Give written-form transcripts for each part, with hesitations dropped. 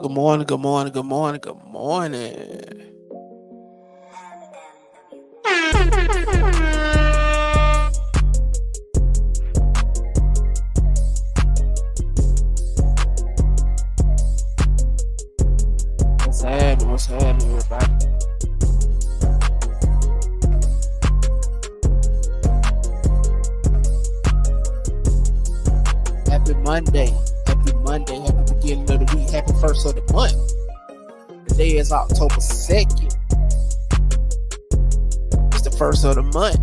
Good morning, good morning, good morning, good morning. What's happening? What's happening, everybody? Happy Monday. Happy Monday. Happy beginning of the week. Happy first of the month. Today is October 2nd. It's the first of the month.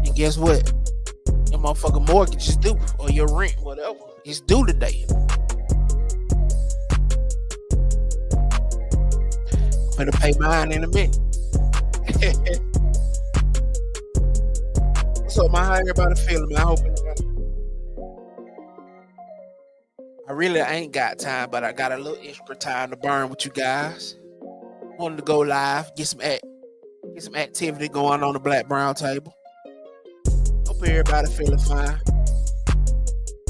And guess what? Your motherfucking mortgage is due, or your rent, whatever. It's due today. I'm gonna pay mine in a minute. So, how everybody feeling, man? I hope everybody. I really ain't got time, but I got a little extra time to burn with you guys. Wanted to go live, get some activity going on the Black Brown table. Hope everybody feeling fine.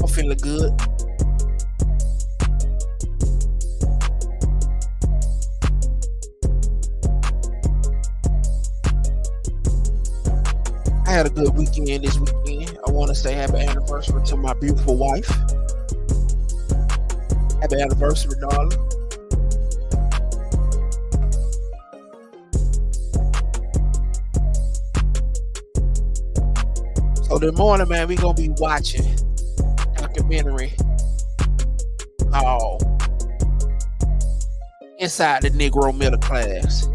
I'm feeling good. I had a good weekend this weekend. I want to say happy anniversary to my beautiful wife. Happy anniversary, darling. So this morning, man, we gonna be watching a documentary called Inside the Negro Middle Class.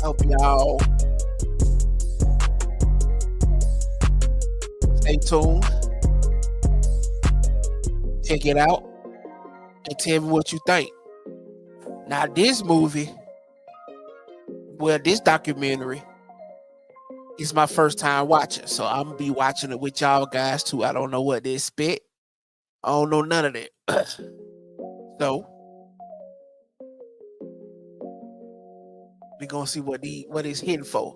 Hope y'all stay tuned. Check it out and tell me what you think. Now, this documentary is my first time watching, so I'm gonna be watching it with y'all guys too. I don't know what to expect. I don't know none of that. So we're gonna see what it's hitting for.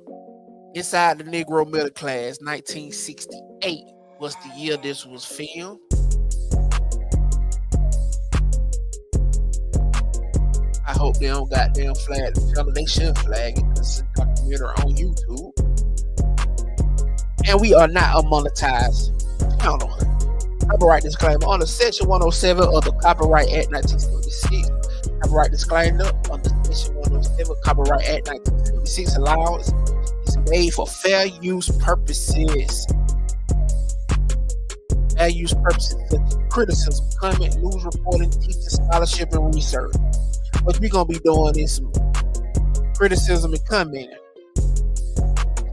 Inside the Negro Middle Class, 1968 was the year this was filmed. I hope they don't goddamn flag the channel. They should flag it because it's a documentary on YouTube. And we are not a monetized channel. Copyright disclaimer under Section 107 of the Copyright Act 1976. Copyright disclaimer under Section 107 Copyright Act 1976 allows is made for fair use purposes. Fair use purposes such as criticism, comment, news reporting, teaching, scholarship, and research. What we're gonna be doing is some criticism and commenting.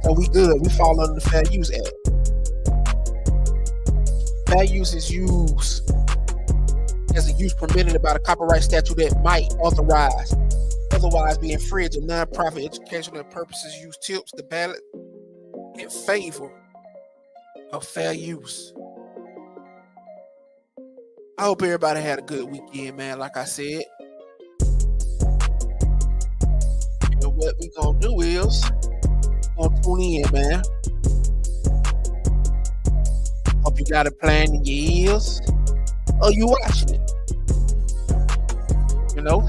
So we good. We fall under the Fair Use Act. Fair use is used as a use permitted by the copyright statute that might otherwise be infringed. Non-profit educational purposes use tips to ballot in favor of fair use. I hope everybody had a good weekend, man. Like I said, and what we gonna do is we're gonna tune in, man. Hope you got a plan in your ears. Or you watching it. You know?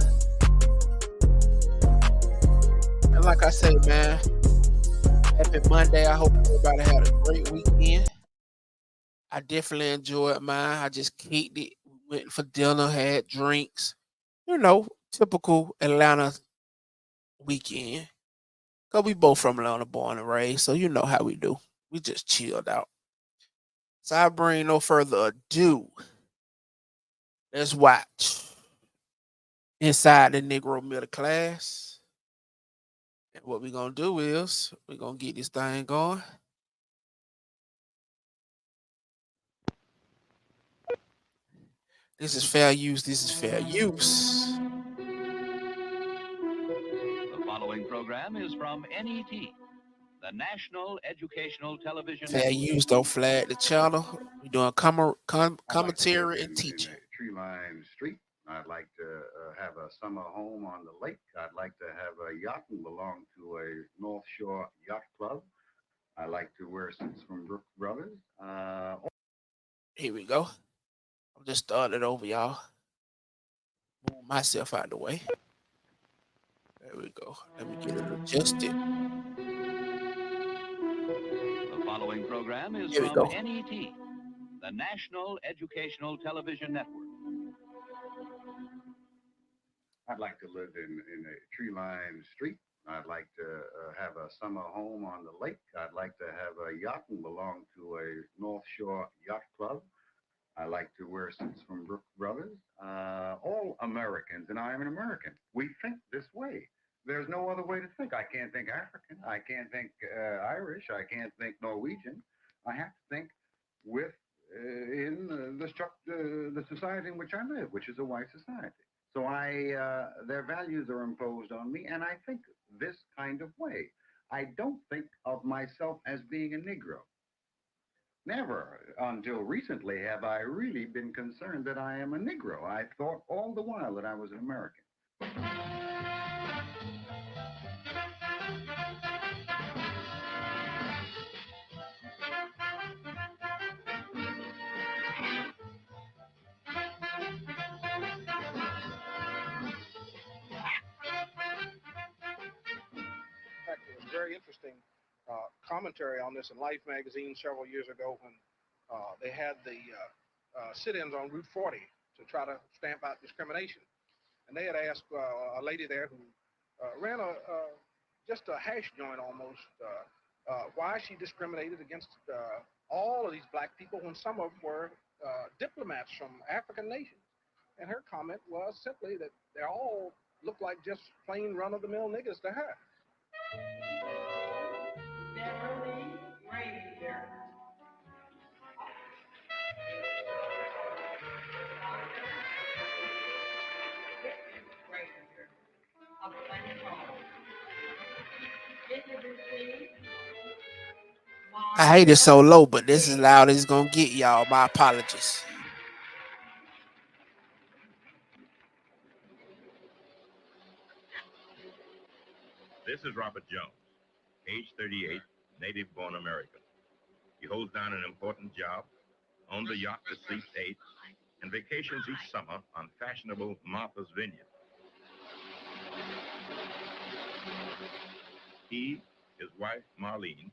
And like I say, man, happy Monday. I hope everybody had a great weekend. I definitely enjoyed mine. I just kicked it. Went for dinner, had drinks. You know, typical Atlanta weekend. Cause we both from Atlanta, born and raised. So you know how we do. We just chilled out. So I bring no further ado. Let's watch Inside the Negro Middle Class. And what we're going to do is we're going to get this thing going. This is fair use. This is fair use. The following program is from NET, the National Educational Television Fair use, don't flag the channel. We're doing commentary and teaching. Tree line street. I'd like to have a summer home on the lake. I'd like to have a yacht and belong to a North Shore Yacht Club. I like to wear suits from Brook Brothers. Here we go. I'm just starting it over, y'all. Move myself out of the way. There we go. Let me get it adjusted. The following program is Here we from go. NET, the National Educational Television Network. I'd like to live in a tree-lined street. I'd like to have a summer home on the lake. I'd like to have a yacht and belong to a North Shore Yacht Club. I like to wear suits from Brook Brothers. All Americans, and I am an American, we think this way. There's no other way to think. I can't think African. I can't think Irish. I can't think Norwegian. I have to think in the society in which I live, which is a white society. So their values are imposed on me, and I think this kind of way. I don't think of myself as being a Negro. Never until recently have I really been concerned that I am a Negro. I thought all the while that I was an American. It was very interesting commentary on this in Life magazine several years ago when they had the sit-ins on Route 40 to try to stamp out discrimination. And they had asked a lady there who ran just a hash joint almost why she discriminated against all of these black people when some of them were diplomats from African nations. And her comment was simply that they all look like just plain run-of-the-mill niggas to her. Beverly Granger. Granger of Plainview. Introducing I hate it so low, but this is loud as it's gonna get, y'all. My apologies. This is Robert Jones, age 38, native-born American. He holds down an important job, owns a yacht that sleeps 8, and vacations each summer on fashionable Martha's Vineyard. He, his wife, Marlene,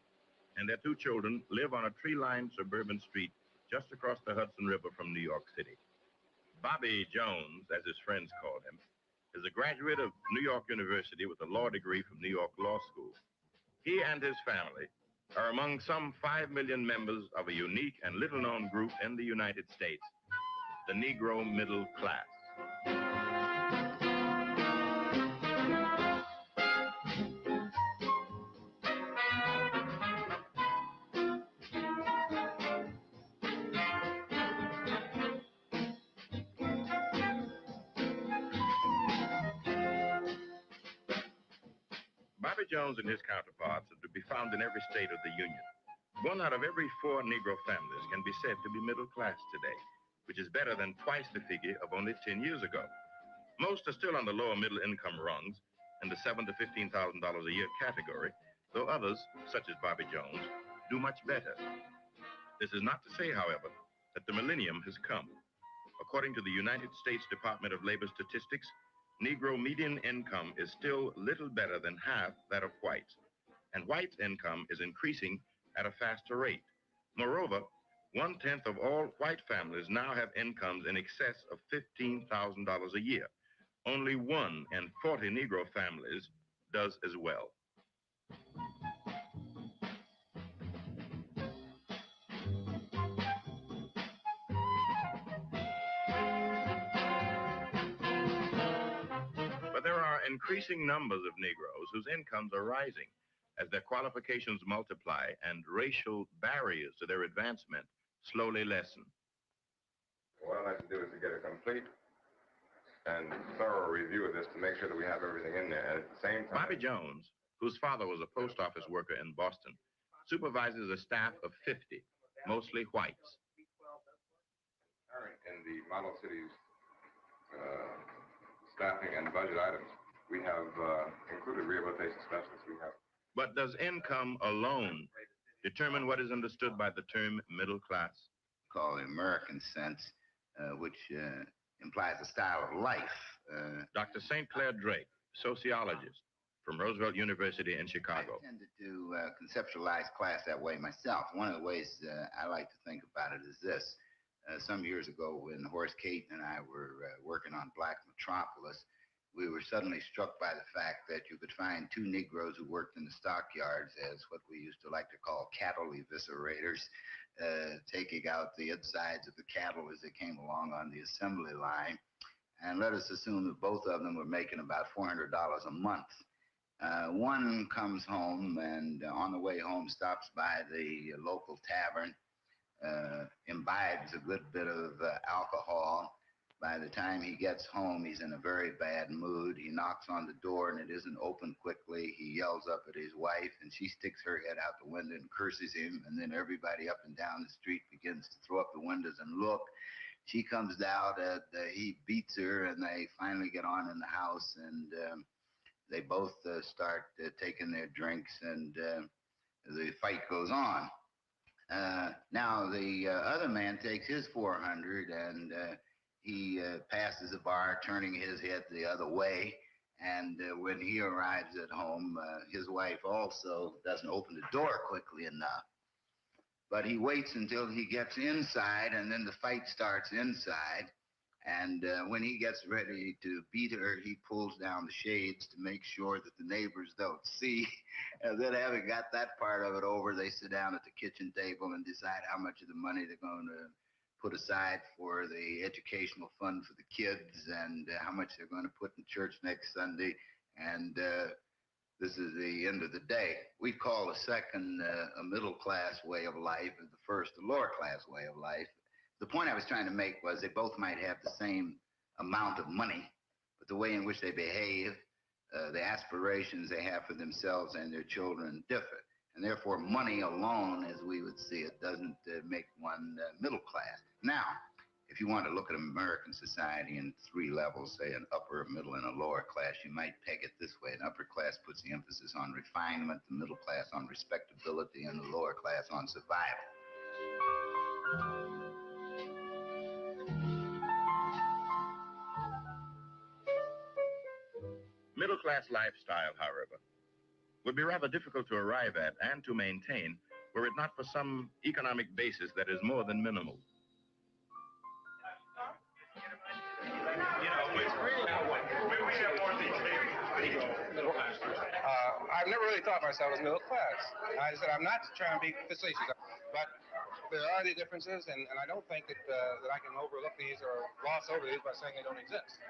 and their 2 children live on a tree-lined suburban street just across the Hudson River from New York City. Bobby Jones, as his friends called him, is a graduate of New York University with a law degree from New York Law School. He and his family are among some 5 million members of a unique and little-known group in the United States, the Negro middle class. Bobby Jones and his counterparts are to be found in every state of the Union. 1 out of every 4 Negro families can be said to be middle class today, which is better than twice the figure of only 10 years ago. Most are still on the lower middle income rungs in the $7,000 to $15,000 a year category, though others, such as Bobby Jones, do much better. This is not to say, however, that the millennium has come. According to the United States Department of Labor Statistics, Negro median income is still little better than half that of whites, and whites' income is increasing at a faster rate. Moreover, 1/10 of all white families now have incomes in excess of $15,000 a year. Only 1 in 40 Negro families does as well. But there are increasing numbers of Negroes whose incomes are rising as their qualifications multiply and racial barriers to their advancement slowly lessen. What I'd like to do is to get a complete and thorough review of this to make sure that we have everything in there. And at the same time, Bobby Jones, whose father was a post office worker in Boston, supervises a staff of 50, mostly whites. in the model cities staffing and budget items, we have included rehabilitation specialists. We have. But does income alone determine what is understood by the term middle class? Called the American sense, which implies a style of life. Dr. St. Clair Drake, sociologist from Roosevelt University in Chicago. I tended to conceptualize class that way myself. One of the ways I like to think about it is this. Some years ago, when Horace Caton and I were working on Black Metropolis, we were suddenly struck by the fact that you could find 2 Negroes who worked in the stockyards as what we used to like to call cattle eviscerators, taking out the insides of the cattle as they came along on the assembly line. And let us assume that both of them were making about $400 a month. One comes home and on the way home stops by the local tavern, imbibes a good bit of alcohol. By the time he gets home, he's in a very bad mood. He knocks on the door and it isn't opened quickly. He yells up at his wife and she sticks her head out the window and curses him. And then everybody up and down the street begins to throw up the windows and look. She comes out, he beats her, and they finally get on in the house, and they both start taking their drinks, and the fight goes on. Now the other man takes his 400 and he passes the bar, turning his head the other way. And when he arrives at home, his wife also doesn't open the door quickly enough. But he waits until he gets inside, and then the fight starts inside. And when he gets ready to beat her, he pulls down the shades to make sure that the neighbors don't see. And then having got that part of it over, they sit down at the kitchen table and decide how much of the money they're going to put aside for the educational fund for the kids and how much they're going to put in church next Sunday. And this is the end of the day. We call the second a middle class way of life and the first a lower class way of life. The point I was trying to make was they both might have the same amount of money, but the way in which they behave, the aspirations they have for themselves and their children differ. And therefore, money alone, as we would see it, doesn't make one middle class. Now, if you want to look at American society in 3 levels, say an upper, a middle, and a lower class, you might peg it this way. An upper class puts the emphasis on refinement, the middle class on respectability, and the lower class on survival. middle-class lifestyle, however, would be rather difficult to arrive at and to maintain were it not for some economic basis that is more than minimal. I've never really thought myself as middle class. I said I'm not trying to be facetious, but there are the differences, and I don't think that that I can overlook these or gloss over these by saying they don't exist.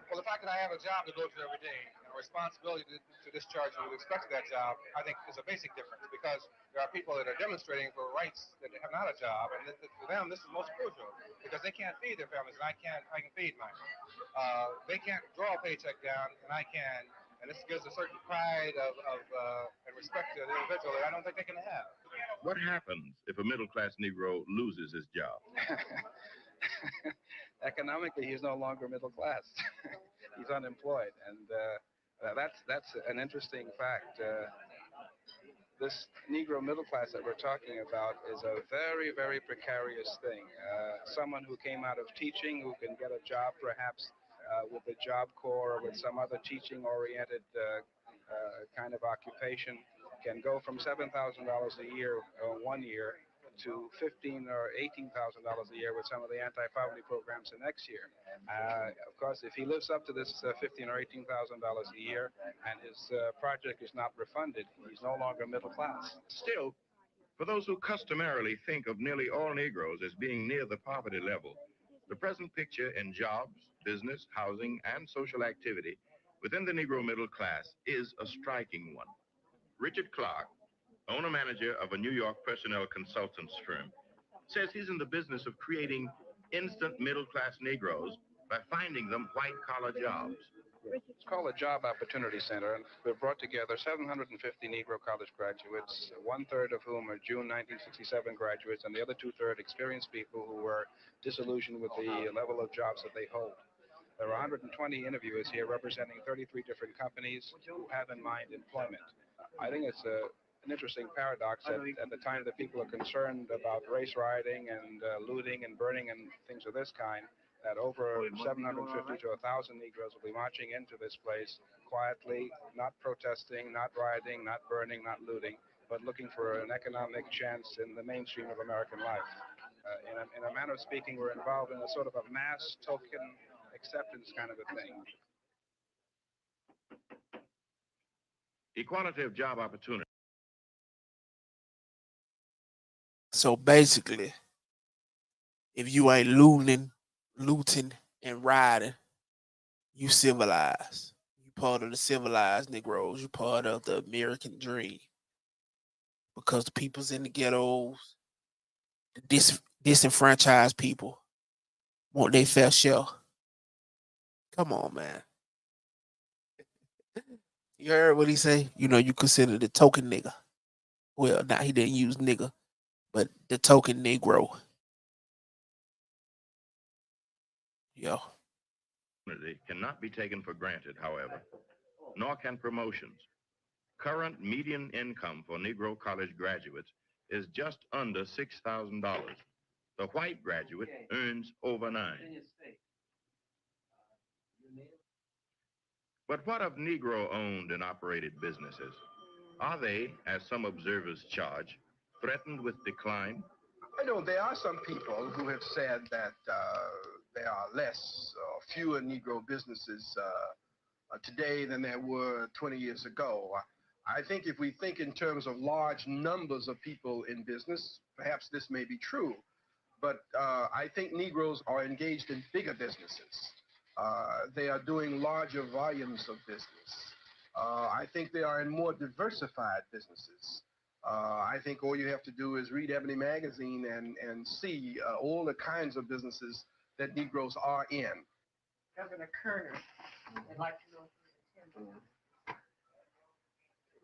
Well, the fact that I have a job to go to every day and a responsibility to discharge with respect to that job, I think is a basic difference, because there are people that are demonstrating for rights that have not a job, and for them this is most crucial, because they can't feed their families, and I can feed mine. They can't draw a paycheck down, and I can, and this gives a certain pride and respect to the individual that I don't think they can have. What happens if a middle-class Negro loses his job? Economically, he's no longer middle class. He's unemployed, and that's an interesting fact. This Negro middle class that we're talking about is a very, very precarious thing. Someone who came out of teaching, who can get a job perhaps with the Job Corps or with some other teaching-oriented kind of occupation, can go from $7,000 a year 1 year to $15,000 or $18,000 a year with some of the anti-poverty programs the next year. Of course, if he lives up to this $15,000 or $18,000 a year and his project is not refunded, he's no longer middle class. Still, for those who customarily think of nearly all Negroes as being near the poverty level, the present picture in jobs, business, housing, and social activity within the Negro middle class is a striking one. Richard Clark, owner-manager of a New York personnel consultants firm, says he's in the business of creating instant middle-class Negroes by finding them white-collar jobs. It's called a Job Opportunity Center, and we've brought together 750 Negro college graduates, one-third of whom are June 1967 graduates, and the other two-thirds experienced people who were disillusioned with the level of jobs that they hold. There are 120 interviewers here representing 33 different companies who have in mind employment. I think it's an interesting paradox that at the time that people are concerned about race rioting and looting and burning and things of this kind, that over 750 to 1,000 Negroes will be marching into this place quietly, not protesting, not rioting, not burning, not looting, but looking for an economic chance in the mainstream of American life. In a manner of speaking, we're involved in a sort of a mass token acceptance kind of a thing. Equality of job opportunity. So basically, if you ain't looting, and riding, you civilized. You part of the civilized Negroes. You part of the American dream. Because the people's in the ghettos, the disenfranchised people want their fair share. Come on, man. You heard what he say? You know, you consider the token nigga. Well, now he didn't use nigga, but the token Negro. Yo. Cannot be taken for granted, however, nor can promotions. Current median income for Negro college graduates is just under $6,000. The white graduate earns over $9,000. But what of Negro-owned and operated businesses? Are they, as some observers charge, threatened with decline? I know there are some people who have said that there are less or fewer Negro businesses today than there were 20 years ago. I think if we think in terms of large numbers of people in business, perhaps this may be true. But I think Negroes are engaged in bigger businesses. They are doing larger volumes of business. I think they are in more diversified businesses. I think all you have to do is read Ebony magazine and see all the kinds of businesses that Negroes are in. Governor Kerner, I'd like to know if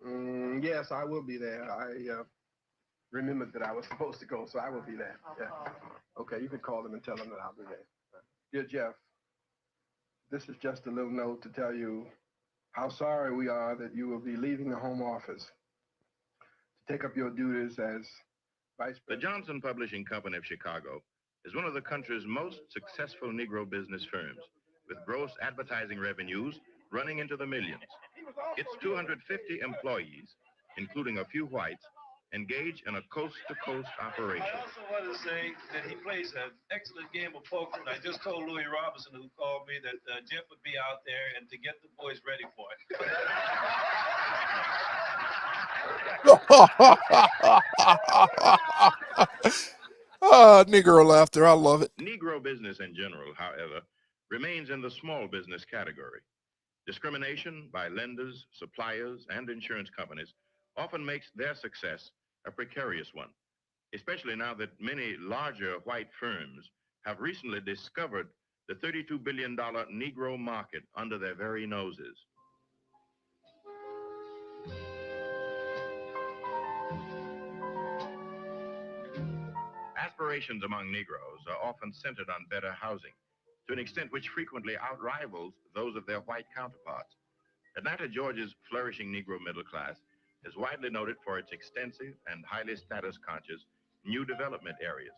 you attend. Yes, I will be there. I remembered that I was supposed to go, so I will be there. Yeah. Okay, you can call them and tell them that I'll be there. Dear Jeff, this is just a little note to tell you how sorry we are that you will be leaving the Home Office to take up your duties as Vice President. The Johnson Publishing Company of Chicago is one of the country's most successful Negro business firms, with gross advertising revenues running into the millions. Its 250 employees, including a few whites, engage in a coast-to-coast operation. I also want to say that he plays an excellent game of poker, and I just told Louis Robinson, who called me, that Jeff would be out there and to get the boys ready for it. Negro laughter. I love it. Negro business in general, however, remains in the small business category. Discrimination by lenders, suppliers, and insurance companies often makes their success a precarious one, especially now that many larger white firms have recently discovered the $32 billion Negro market under their very noses. Aspirations among Negroes are often centered on better housing, to an extent which frequently outrivals those of their white counterparts. Atlanta, Georgia's flourishing Negro middle class is widely noted for its extensive and highly status-conscious new development areas,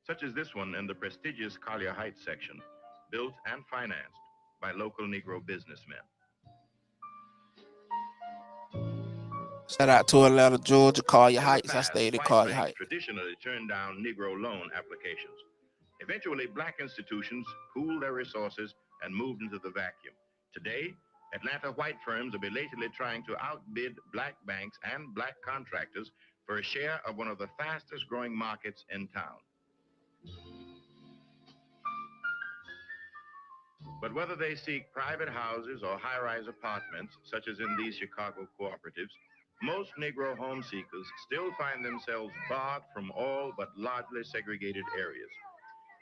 such as this one in the prestigious Collier Heights section, built and financed by local Negro businessmen. Shout out to Atlanta, Georgia, Collier In the Heights. I past, stayed in white Collier banks Heights. traditionally turned down Negro loan applications. Eventually, black institutions pooled their resources and moved into the vacuum. Today, Atlanta white firms are belatedly trying to outbid black banks and black contractors for a share of one of the fastest growing markets in town. But whether they seek private houses or high-rise apartments, such as in these Chicago cooperatives, most Negro home seekers still find themselves barred from all but largely segregated areas.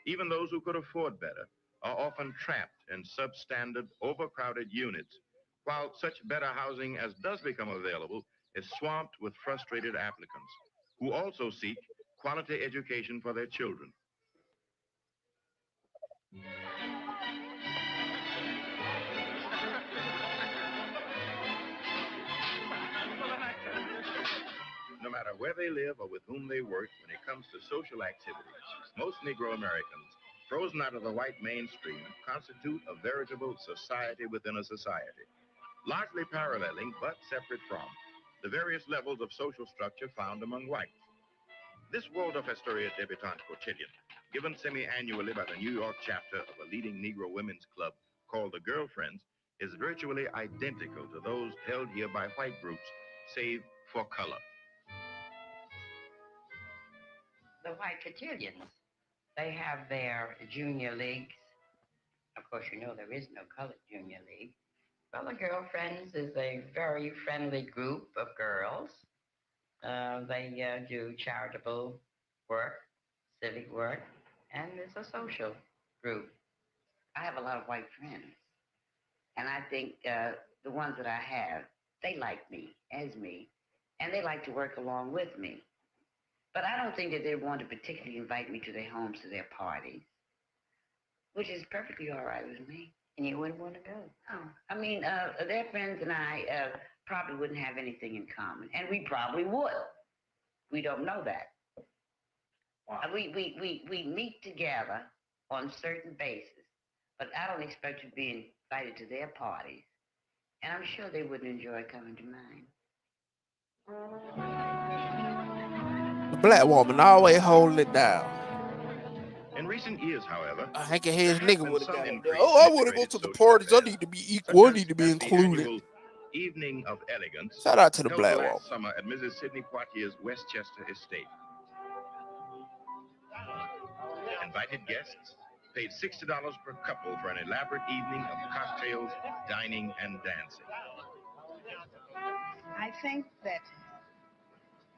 Even those who could afford better are often trapped in substandard, overcrowded units, while such better housing as does become available is swamped with frustrated applicants, who also seek quality education for their children. No matter where they live or with whom they work, when it comes to social activities, most Negro Americans, frozen out of the white mainstream, constitute a veritable society within a society, largely paralleling but separate from the various levels of social structure found among whites. This Waldorf Astoria debutante cotillion, given semi-annually by the New York chapter of a leading Negro women's club called the Girlfriends, is virtually identical to those held here by white groups, save for color. The white cotillions, they have their junior leagues. Of course, you know there is no colored junior league. Well, the Girlfriends is a very friendly group of girls. They do charitable work, civic work, and it's a social group. I have a lot of white friends, and I think the ones that I have, they like me as me, and they like to work along with me. But I don't think that they want to particularly invite me to their homes, to their parties, which is perfectly all right with me. And you wouldn't want to go. Oh, I mean, their friends and I probably wouldn't have anything in common, and we probably would. We don't know that. Wow. We meet together on certain bases, but I don't expect to be invited to their parties, and I'm sure they wouldn't enjoy coming to mine. The black woman always holding it down. In recent years, however, Hanky Head's there has nigga been would have some got up there. increase Oh, in I want to go integrated to the social parties. I affairs, need to be such equal. I as need to be at the included. annual Evening of Elegance, Shout out to the held black last woman. summer at Mrs. Sidney Poitier's Westchester estate. Invited guests paid $60 per couple for an elaborate evening of cocktails, dining, and dancing. I think that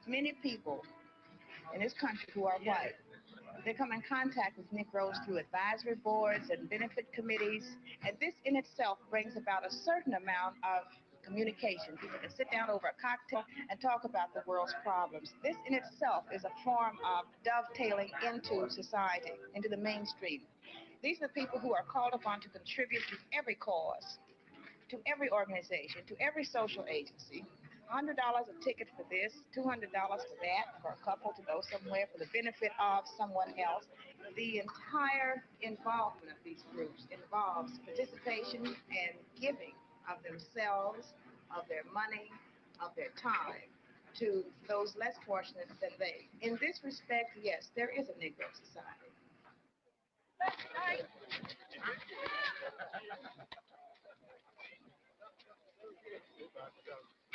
many people in this country who are white, they come in contact with Negroes through advisory boards and benefit committees, and this in itself brings about a certain amount of communication. People can sit down over a cocktail and talk about the world's problems. This in itself is a form of dovetailing into society, into the mainstream. These are the people who are called upon to contribute to every cause, to every organization, to every social agency. $100 a ticket for this, $200 for that, for a couple to go somewhere for the benefit of someone else. The entire involvement of these groups involves participation and giving of themselves, of their money, of their time to those less fortunate than they. In this respect, yes, there is a Negro society.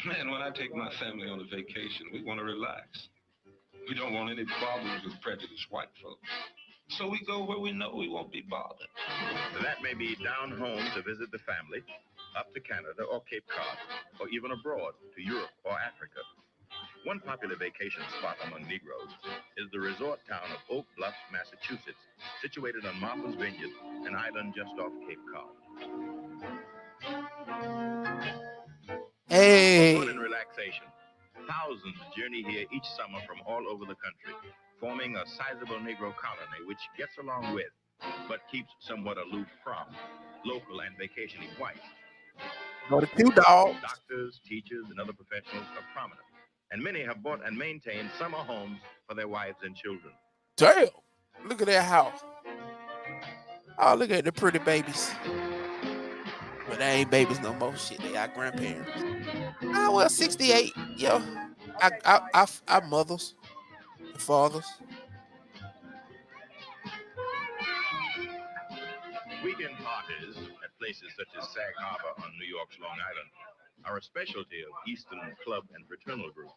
Man, when I take my family on a vacation, we want to relax. We don't want any problems with prejudiced white folks. So we go where we know we won't be bothered. That may be down home to visit the family, up to Canada or Cape Cod, or even abroad to Europe or Africa. One popular vacation spot among Negroes is the resort town of Oak Bluff, Massachusetts, situated on Martha's Vineyard, an island just off Cape Cod. Hey. Fun and relaxation. Thousands journey here each summer from all over the country, forming a sizable Negro colony which gets along with, but keeps somewhat aloof from, local and vacationing whites. Or the two dogs. Doctors, teachers, and other professionals are prominent, and many have bought and maintained summer homes for their wives and children. Damn. Look at that house. Oh, look at the pretty babies. But they ain't babies no more. Shit, they got grandparents. Ah, well, 68. Yeah. Our mothers and fathers. Weekend parties at places such as Sag Harbor on New York's Long Island are a specialty of Eastern club and fraternal groups.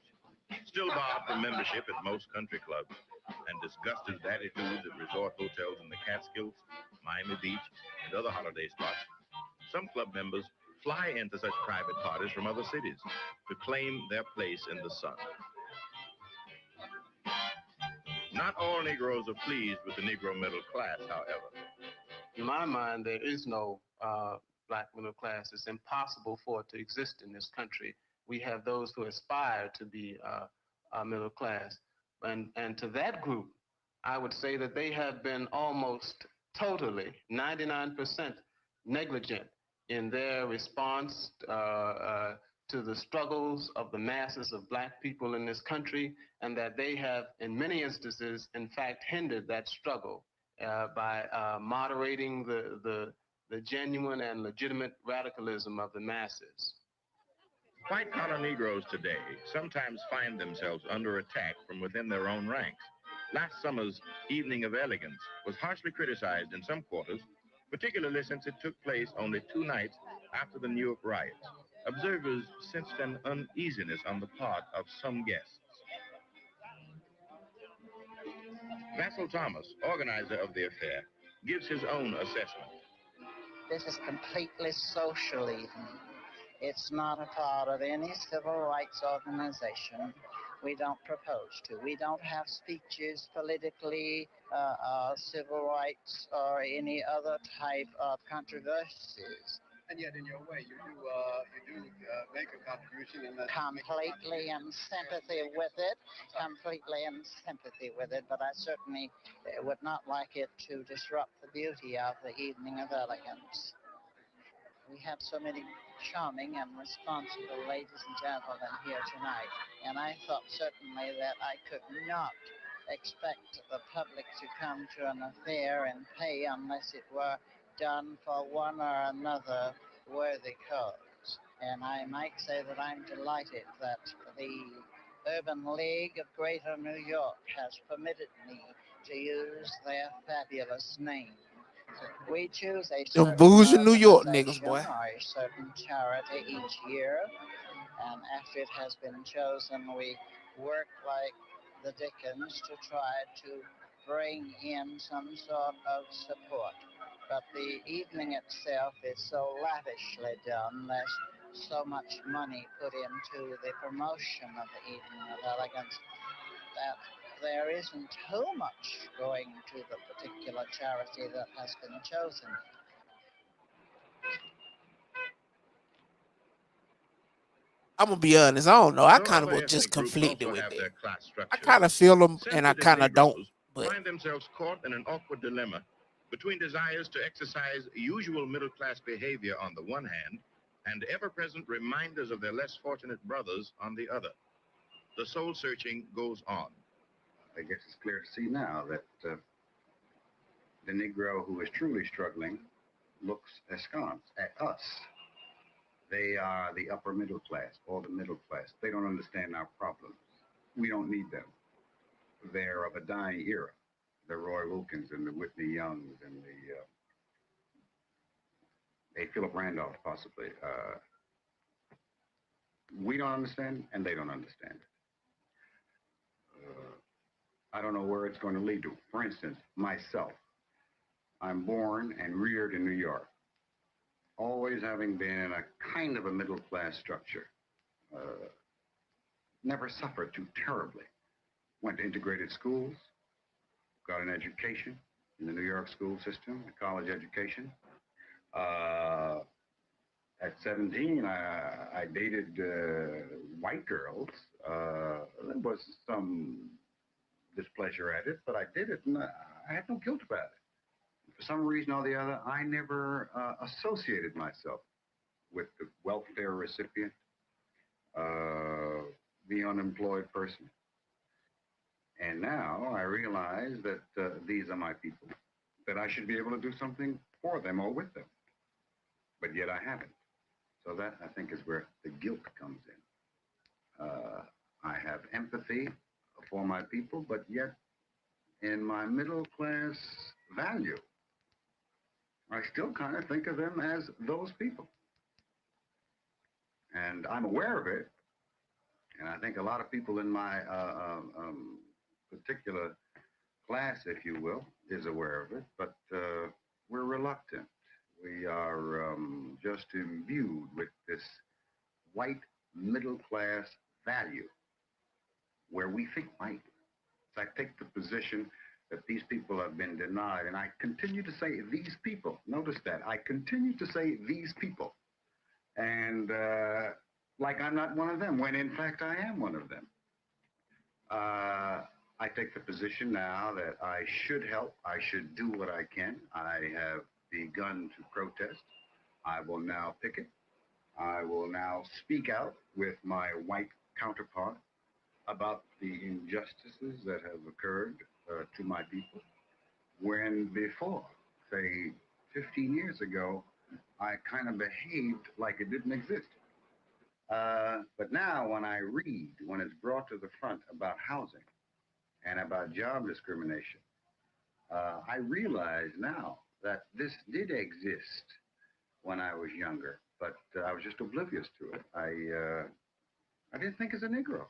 Still barred from membership at most country clubs and discussed as attitudes at resort hotels in the Catskills, Miami Beach, and other holiday spots, some club members fly into such private parties from other cities to claim their place in the sun. Not all Negroes are pleased with the Negro middle class, however. In my mind, there is no black middle class. It's impossible for it to exist in this country. We have those who aspire to be middle class. And to that group, I would say that they have been almost totally, 99% negligent in their response to the struggles of the masses of black people in this country, and that they have, in many instances, in fact, hindered that struggle by moderating the genuine and legitimate radicalism of the masses. White-collar Negroes today sometimes find themselves under attack from within their own ranks. Last summer's Evening of Elegance was harshly criticized in some quarters, particularly since it took place only 2 nights after the New York riots. Observers sensed an uneasiness on the part of some guests. Vassal Thomas, organizer of the affair, gives his own assessment. This is completely social evening. It's not a part of any civil rights organization. We don't propose to. We don't have speeches politically, civil rights, or any other type of controversies. And yet, in your way, you do make a contribution in that. Completely in sympathy with it. Completely in sympathy with it. But I certainly would not like it to disrupt the beauty of the Evening of Elegance. We have so many charming and responsible ladies and gentlemen here tonight, and I thought certainly that I could not expect the public to come to an affair and pay unless it were done for one or another worthy cause. And I might say that I'm delighted that the Urban League of Greater New York has permitted me to use their fabulous name. We choose a certain bougie New York niggas, organization boy. or a certain charity each year, and after it has been chosen, we work like the Dickens to try to bring in some sort of support. But the evening itself is so lavishly done. There's so much money put into the promotion of the Evening of Elegance that there isn't too much going to the particular charity that has been chosen. I'm gonna be honest. I don't know. I Though kind of other was just ethnic groups conflicted also with have it. their class I structures, kind of feel them, and I sensitive kind of don't. Negroes But find themselves caught in an awkward dilemma between desires to exercise usual middle-class behavior on the one hand and ever-present reminders of their less fortunate brothers on the other. The soul-searching goes on. I guess it's clear to see now that the Negro who is truly struggling looks askance at us. They are the upper middle class or the middle class. They don't understand our problems. We don't need them. They're of a dying era. The Roy Wilkins and the Whitney Youngs and a Philip Randolph, possibly. We don't understand, and they don't understand it. I don't know where it's going to lead to. For instance, myself. I'm born and reared in New York, always having been in a kind of a middle-class structure. Never suffered too terribly. Went to integrated schools, got an education in the New York school system, a college education. At 17, I dated white girls. There was some displeasure at it, but I did it, and I had no guilt about it. For some reason or the other, I never associated myself with the welfare recipient, the unemployed person. And now I realize that these are my people, that I should be able to do something for them or with them. But yet I haven't. So that, I think, is where the guilt comes in. I have empathy for my people, but yet in my middle class value, I still kind of think of them as those people. And I'm aware of it. And I think a lot of people in my particular class, if you will, is aware of it. But we're reluctant. We are just imbued with this white middle class value where we think white. So I take the position that these people have been denied, and I continue to say these people. Notice that. I continue to say these people. And like I'm not one of them, when in fact I am one of them. I take the position now that I should help. I should do what I can. I have begun to protest. I will now picket. I will now speak out with my white counterpart about the injustices that have occurred to my people, when before, say, 15 years ago, I kind of behaved like it didn't exist. But now when I read, when it's brought to the front about housing and about job discrimination, I realize now that this did exist when I was younger, but I was just oblivious to it. I didn't think as a Negro.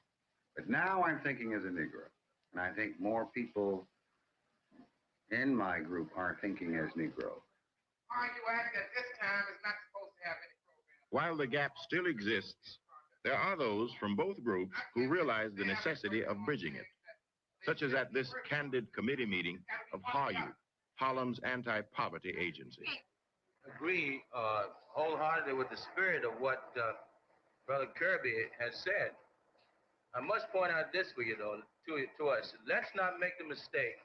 But now I'm thinking as a Negro. And I think more people in my group aren't thinking as Negro. Argue Act at this time is not supposed to have any program. While the gap still exists, there are those from both groups who realize the necessity of bridging it, such as at this candid committee meeting of HARU, Harlem's anti-poverty agency. Agree wholeheartedly with the spirit of what Brother Kirby has said. I must point out this for you, though, to us. Let's not make the mistake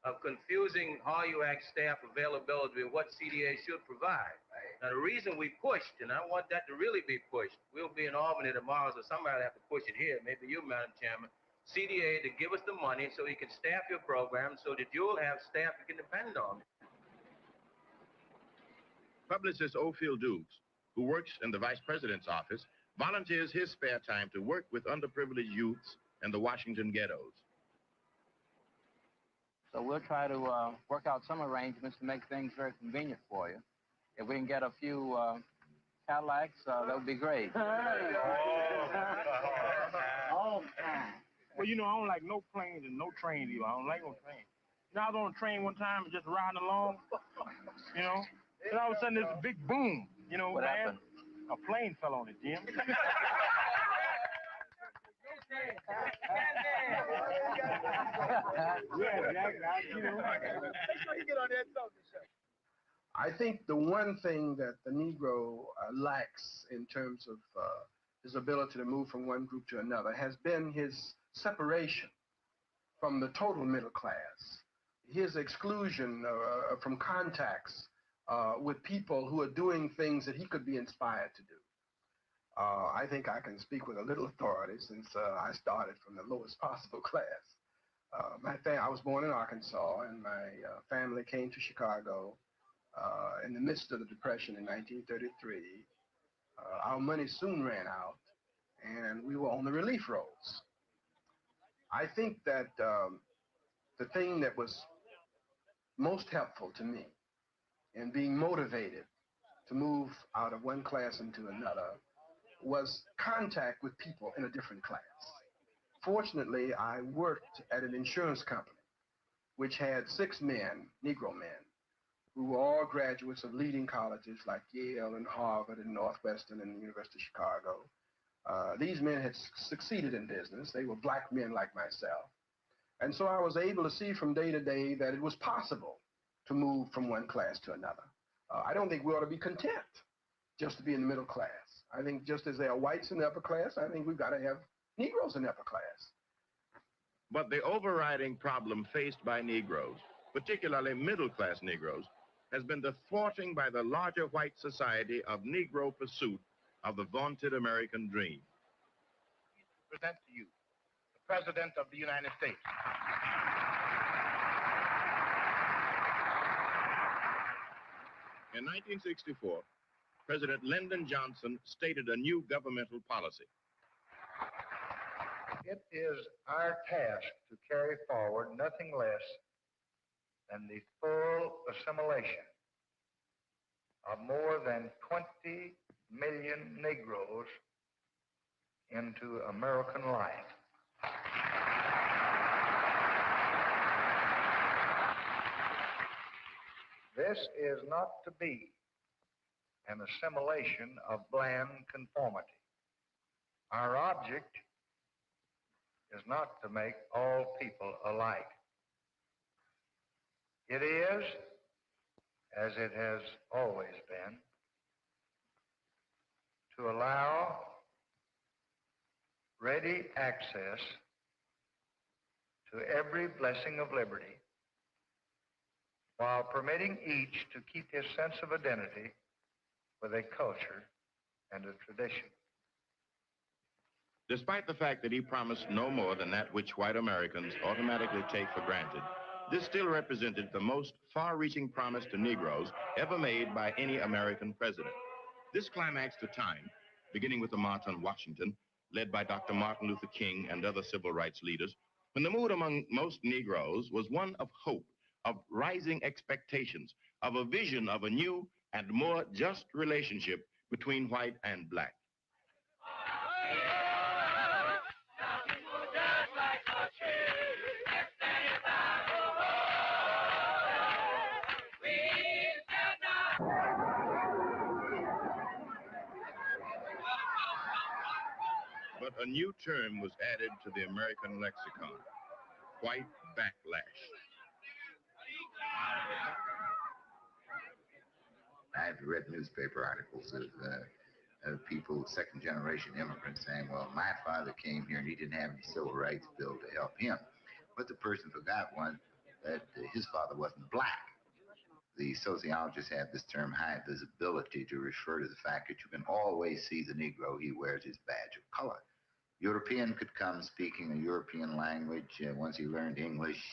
of confusing HARU-Act staff availability with what CDA should provide. Now, the reason we pushed, and I want that to really be pushed, we'll be in Albany tomorrow, so somebody will have to push it here, maybe you, Madam Chairman, CDA to give us the money so you can staff your program so that you'll have staff you can depend on. Publicist Ophir Dukes, who works in the Vice President's office, volunteers his spare time to work with underprivileged youths in the Washington ghettos. So we'll try to work out some arrangements to make things very convenient for you. If we can get a few Cadillacs, that would be great. All the time. Well, you know, I don't like no planes and no trains either. I don't like no trains. You know, I was on a train one time and just riding along, you know, and all of a sudden there's a big boom, you know, What happened? A plane fell on it, Jim. I think the one thing that the Negro lacks in terms of his ability to move from one group to another has been his separation from the total middle class, his exclusion from contacts with people who are doing things that he could be inspired to do. I think I can speak with a little authority since I started from the lowest possible class. I was born in Arkansas, and my family came to Chicago in the midst of the Depression in 1933. Our money soon ran out, and we were on the relief rolls. I think that the thing that was most helpful to me in being motivated to move out of one class into another was contact with people in a different class. Fortunately, I worked at an insurance company which had 6 men, Negro men, who were all graduates of leading colleges like Yale and Harvard and Northwestern and the University of Chicago. These men had succeeded in business. They were black men like myself. And so I was able to see from day to day that it was possible to move from one class to another. I don't think we ought to be content just to be in the middle class. I think just as there are whites in the upper class, I think we've got to have Negroes in the upper class. But the overriding problem faced by Negroes, particularly middle-class Negroes, has been the thwarting by the larger white society of Negro pursuit of the vaunted American dream. I present to you the President of the United States. In 1964, President Lyndon Johnson stated a new governmental policy. It is our task to carry forward nothing less than the full assimilation of more than 20 million Negroes into American life. This is not to be an assimilation of bland conformity. Our object is not to make all people alike. It is, as it has always been, to allow ready access to every blessing of liberty while permitting each to keep his sense of identity with a culture and a tradition. Despite the fact that he promised no more than that which white Americans automatically take for granted, this still represented the most far-reaching promise to Negroes ever made by any American president. This climaxed a time, beginning with the March on Washington, led by Dr. Martin Luther King and other civil rights leaders, when the mood among most Negroes was one of hope, of rising expectations, of a vision of a new and more just relationship between white and black. But a new term was added to the American lexicon, white backlash. I've read newspaper articles of people, second-generation immigrants, saying, well, my father came here and he didn't have any civil rights bill to help him. What the person forgot was that his father wasn't black. The sociologists have this term high visibility to refer to the fact that you can always see the Negro. He wears his badge of color. European could come speaking a European language. Once he learned English,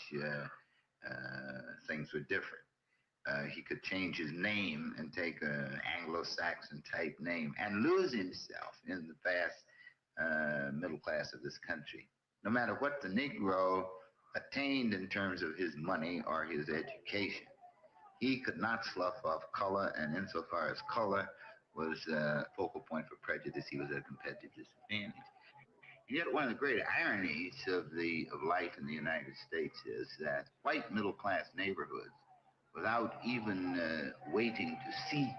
things were different. He could change his name and take an Anglo-Saxon type name and lose himself in the vast middle class of this country. No matter what the Negro attained in terms of his money or his education, he could not slough off color, and insofar as color was a focal point for prejudice, he was at a competitive disadvantage. And yet one of the great ironies of life in the United States is that white middle-class neighborhoods, without even waiting to see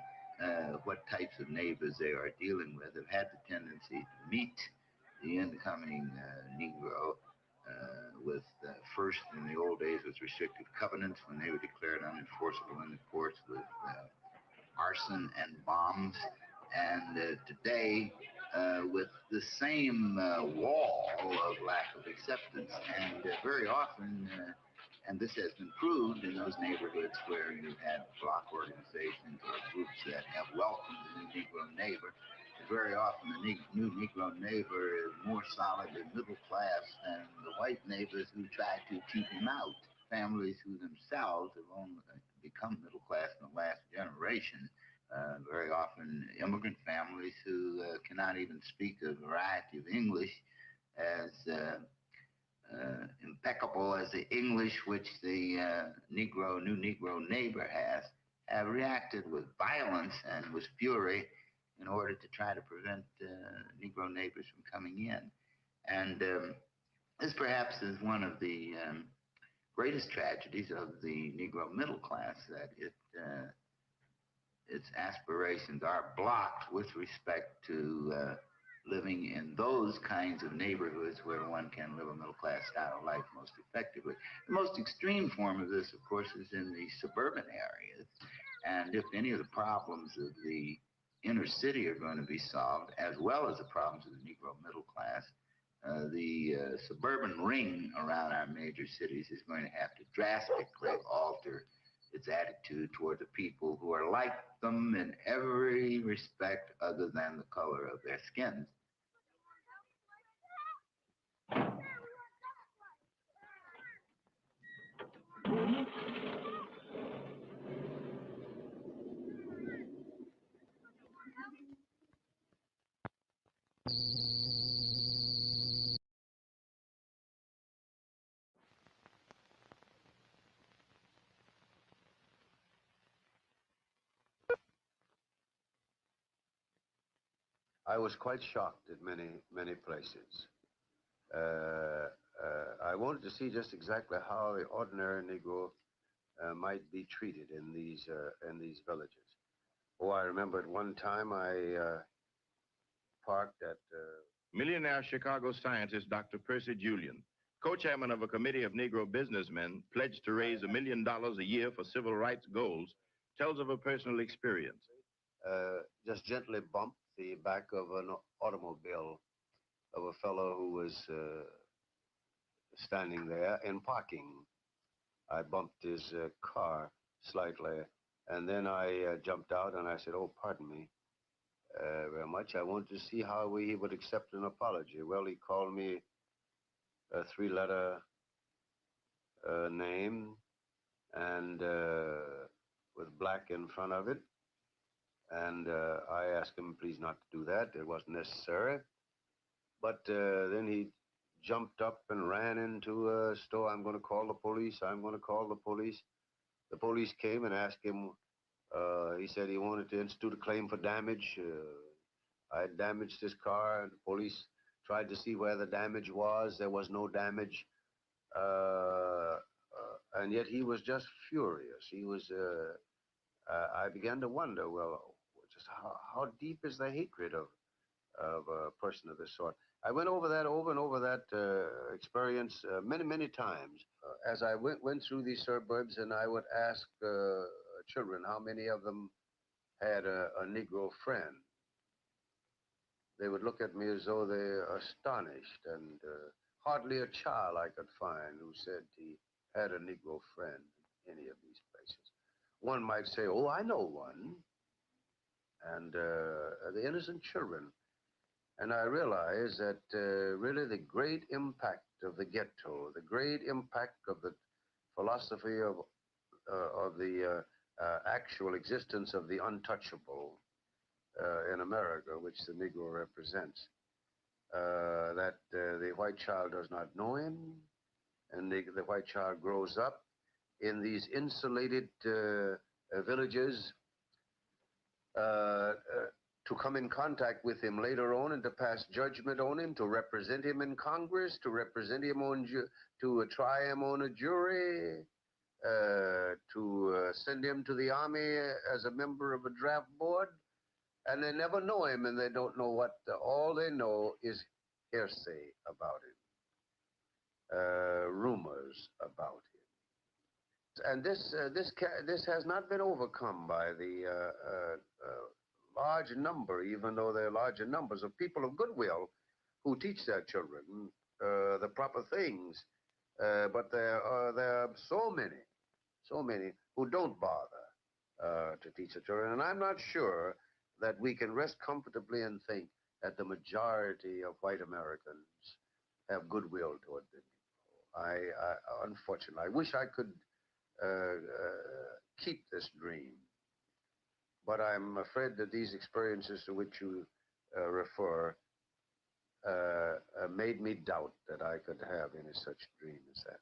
what types of neighbors they are dealing with, have had the tendency to meet the incoming Negro with first, in the old days, with restrictive covenants when they were declared unenforceable in the courts, with arson and bombs, and today with the same wall of lack of acceptance. And very often, and this has been proved in those neighborhoods where you had block organizations or groups that have welcomed the Negro neighbor, Very often the new Negro neighbor is more solid and middle class than the white neighbors who try to keep him out. Families who themselves have only become middle class in the last generation. Very often immigrant families who cannot even speak a variety of English as impeccable as the English which the new Negro neighbor has, have reacted with violence and with fury in order to try to prevent Negro neighbors from coming in. And this perhaps is one of the greatest tragedies of the Negro middle class, that its aspirations are blocked with respect to living in those kinds of neighborhoods where one can live a middle-class style of life most effectively. The most extreme form of this, of course, is in the suburban areas. And if any of the problems of the inner city are going to be solved, as well as the problems of the Negro middle class, the suburban ring around our major cities is going to have to drastically alter its attitude toward the people who are like them in every respect other than the color of their skins. I was quite shocked at many places. I wanted to see just exactly how the ordinary Negro might be treated in these villages. Oh, I remember at one time I parked at... Millionaire Chicago scientist Dr. Percy Julian, co-chairman of a committee of Negro businessmen pledged to raise $1 million a year for civil rights goals, tells of a personal experience. Just gently bumped the back of an automobile of a fellow who was standing there in parking. I bumped his car slightly, and then I jumped out and I said, "Oh, pardon me very much. I wanted to see how he would accept an apology." Well, he called me a three-letter name, and with black in front of it. And I asked him please not to do that. It wasn't necessary. But then he jumped up and ran into a store. "I'm going to call the police. I'm going to call the police." The police came and asked him. He said he wanted to institute a claim for damage. I had damaged his car, and the police tried to see where the damage was. There was no damage. And yet he was just furious. He was, I began to wonder, well, just how deep is the hatred of a person of this sort? I went over that, over and over that experience many times. As I went through these suburbs, and I would ask children how many of them had a Negro friend. They would look at me as though they were astonished, and hardly a child I could find who said he had a Negro friend in any of these places. One might say, "Oh, I know one," and the innocent children. And I realized that really the great impact of the ghetto, the great impact of the philosophy of the actual existence of the untouchable in America, which the Negro represents, that the white child does not know him, and the white child grows up in these insulated villages to come in contact with him later on and to pass judgment on him, to represent him in Congress, to represent him to try him on a jury, to send him to the army as a member of a draft board. And they never know him, and they don't know what, all they know is hearsay about him, rumors about him. And this has not been overcome by the large number, even though there are larger numbers of people of goodwill who teach their children the proper things. But there are so many who don't bother to teach the children. And I'm not sure that we can rest comfortably and think that the majority of white Americans have goodwill toward them. Unfortunately, I wish I could keep this dream, but I'm afraid that these experiences to which you refer made me doubt that I could have any such dream as that.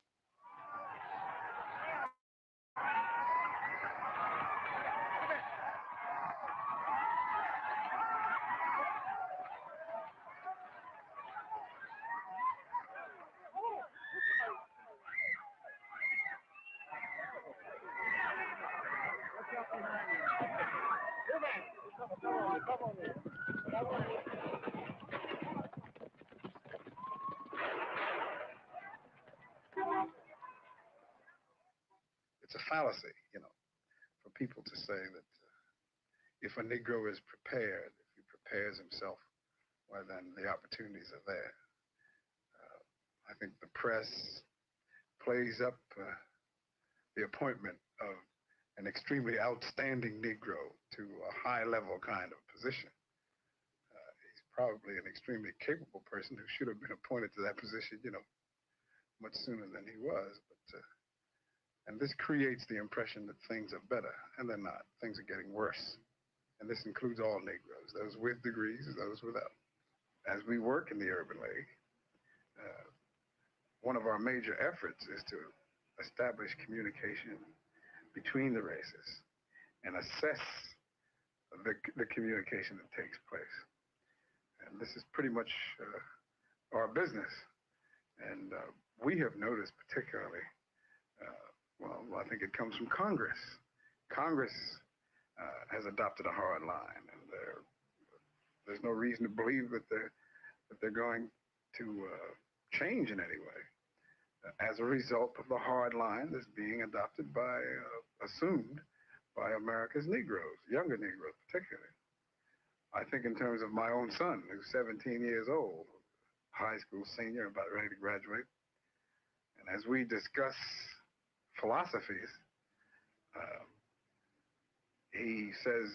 It's a fallacy, for people to say that if a Negro is prepared, if he prepares himself, well, then the opportunities are there. I think the press plays up the appointment of an extremely outstanding Negro to a high-level kind of position. He's probably an extremely capable person who should have been appointed to that position, much sooner than he was. And this creates the impression that things are better, and they're not. Things are getting worse. And this includes all Negroes, those with degrees, those without. As we work in the Urban League, one of our major efforts is to establish communication between the races and assess the communication that takes place. And this is pretty much our business. And we have noticed particularly, I think it comes from Congress. Congress has adopted a hard line, and there's no reason to believe that they're going to change in any way as a result of the hard line that's being adopted assumed by America's Negroes, younger Negroes particularly. I think in terms of my own son, who's 17 years old, high school senior, about ready to graduate, and as we discuss philosophies, he says,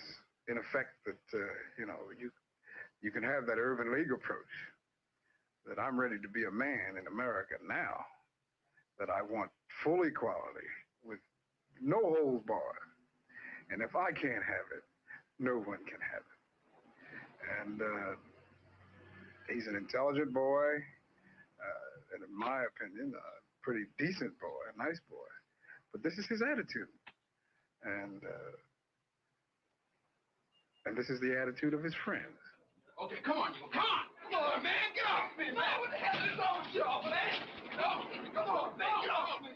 in effect, that, you can have that urban league approach, that I'm ready to be a man in America now, that I want full equality with no holds barred. And if I can't have it, no one can have it. And he's an intelligent boy, and in my opinion, a pretty decent boy, a nice boy. But this is his attitude. And this is the attitude of his friends. Okay, come on, you. Come on. Come on, man. Get off me, man. What the hell is wrong with y'all, man? Come on, man. Get off me.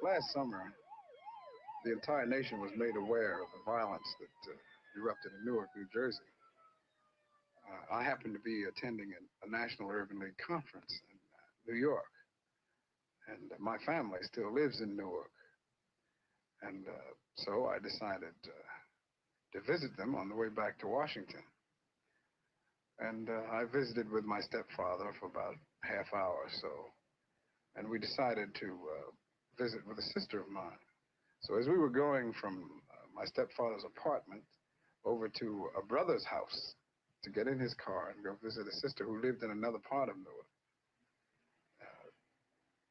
Last summer, the entire nation was made aware of the violence that erupted in Newark, New Jersey. I happened to be attending a National Urban League conference in New York, and my family still lives in Newark. And so I decided to visit them on the way back to Washington. And I visited with my stepfather for about a half hour or so, and we decided to visit with a sister of mine. So as we were going from my stepfather's apartment over to a brother's house to get in his car and go visit a sister who lived in another part of Newark,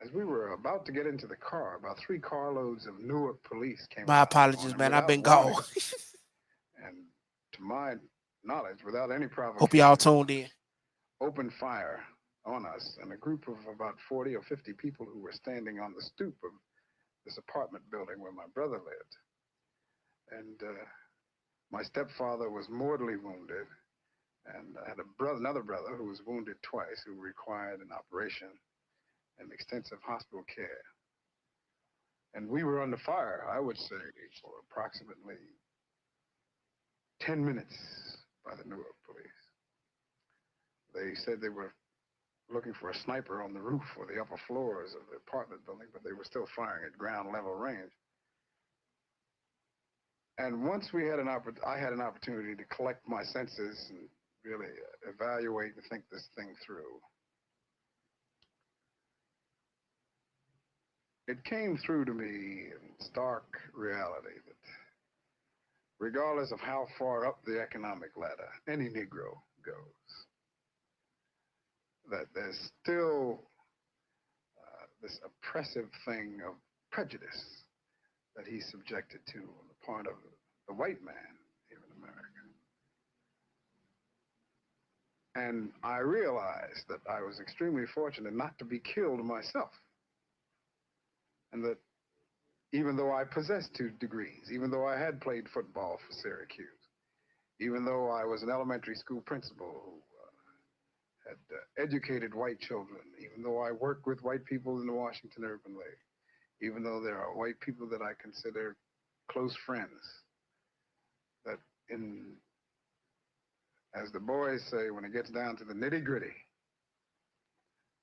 as we were about to get into the car, about 3 carloads of Newark police came My out apologies, man. I've been gone. and to my knowledge, without any provocation, Hope y'all tuned in. Opened fire on us, and a group of about 40 or 50 people who were standing on the stoop of this apartment building where my brother lived. And my stepfather was mortally wounded, and I had another brother who was wounded twice, who required an operation and extensive hospital care. And we were under fire, I would say, for approximately 10 minutes by the Newark police. They said they were looking for a sniper on the roof or the upper floors of the apartment building, but they were still firing at ground level range. And once we had I had an opportunity to collect my senses and really evaluate and think this thing through. It came through to me in stark reality that regardless of how far up the economic ladder any Negro goes, that there's still this oppressive thing of prejudice that he's subjected to on the part of the white man here in America. And I realized that I was extremely fortunate not to be killed myself. And that even though I possessed 2 degrees, even though I had played football for Syracuse, even though I was an elementary school principal who had educated white children, even though I worked with white people in the Washington Urban League, even though there are white people that I consider close friends, that as the boys say, when it gets down to the nitty-gritty,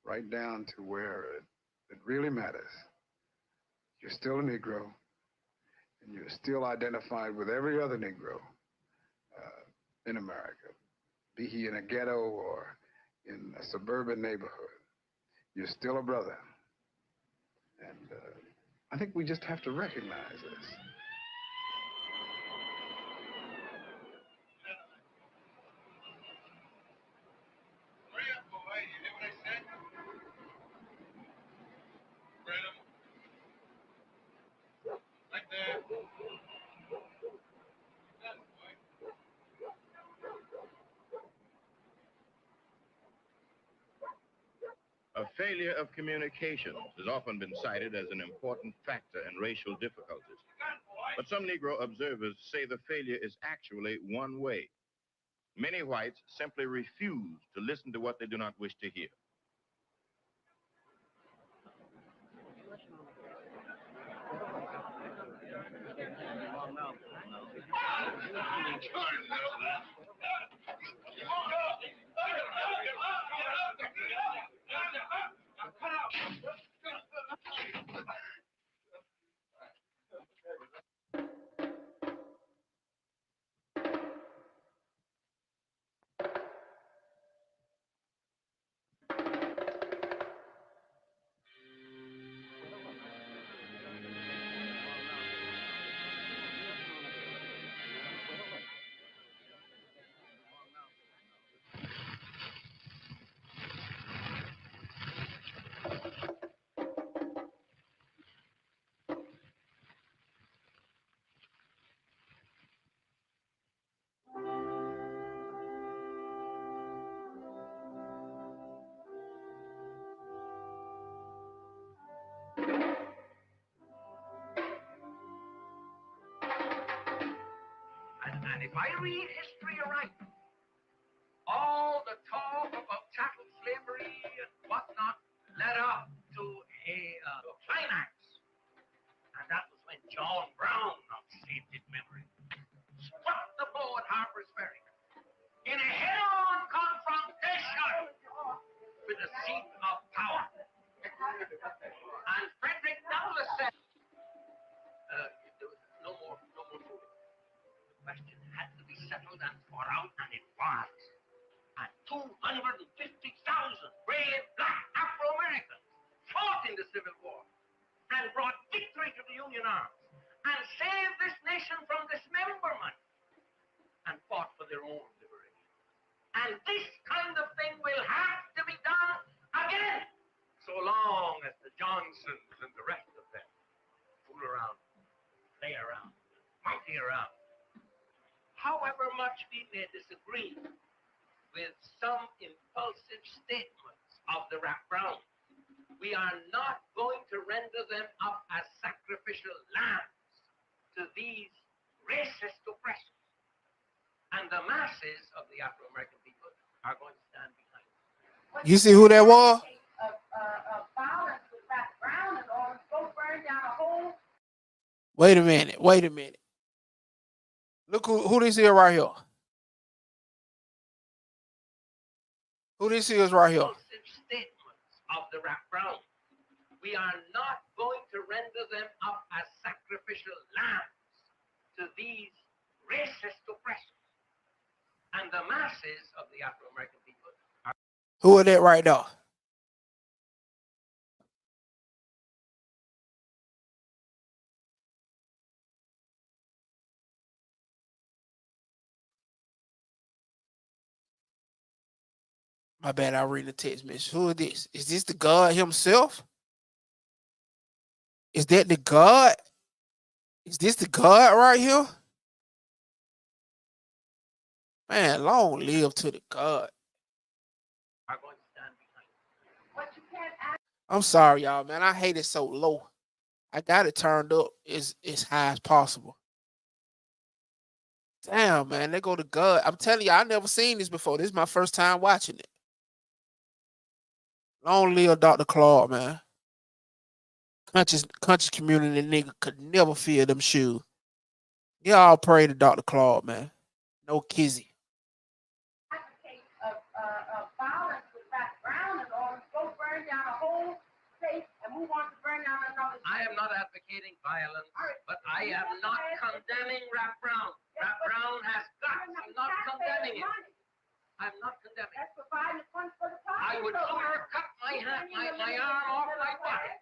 right down to where it really matters, you're still a Negro, and you're still identified with every other Negro in America, be he in a ghetto or in a suburban neighborhood. You're still a brother. And I think we just have to recognize this. A failure of communication has often been cited as an important factor in racial difficulties. But some Negro observers say the failure is actually one way. Many whites simply refuse to listen to what they do not wish to hear. And if I read history right, all the talk about chattel slavery and whatnot led up to a climax. And that was when John Brown, of sainted memory, struck the blow at Harper's Ferry in a head-on confrontation with the seat of power. And Frederick Douglass said, there was no more fooling. The question had to be settled and fought out, and it was. And 250,000 brave black Afro-Americans fought in the Civil War and brought victory to the Union arms and saved this nation from dismemberment and fought for their own liberation. And this kind of thing will have to be done again, so long as the Johnsons and the rest of them fool around, play around, monkey around. However much we may disagree with some impulsive statements of the Rap Brown, we are not going to render them up as sacrificial lambs to these racist oppressors. And the masses of the Afro-American people are going to stand behind them. You see who that was? Wait a minute. Look who this is right here. Who this is right here? Statements of the Rap Brown. We are not going to render them up as sacrificial lambs to these racist oppressors. And the masses of the Afro-American people are... Who are that right now? My bad, I read the text message. Who is this? Is this the God himself? Is that the God? Is this the God right here? Man, long live to the God. going to stand behind. But you can't act... I'm sorry, y'all, man. I hate it so low. I got it turned up as high as possible. Damn, man, they go to God. I'm telling you, I never seen this before. This is my first time watching it. Long live Dr. Claude, man. Conscious community nigga could never fill them shoes. Y'all pray to Dr. Claude, man. No kizzy. Of violence with Black Brown and all, go burn down a whole state and move on to burn down another state. I am not advocating violence, but I am not condemning Rap Brown. Rap Brown has guts. I'm not condemning it. I'm not condemning it. I would sooner cut my arm off my body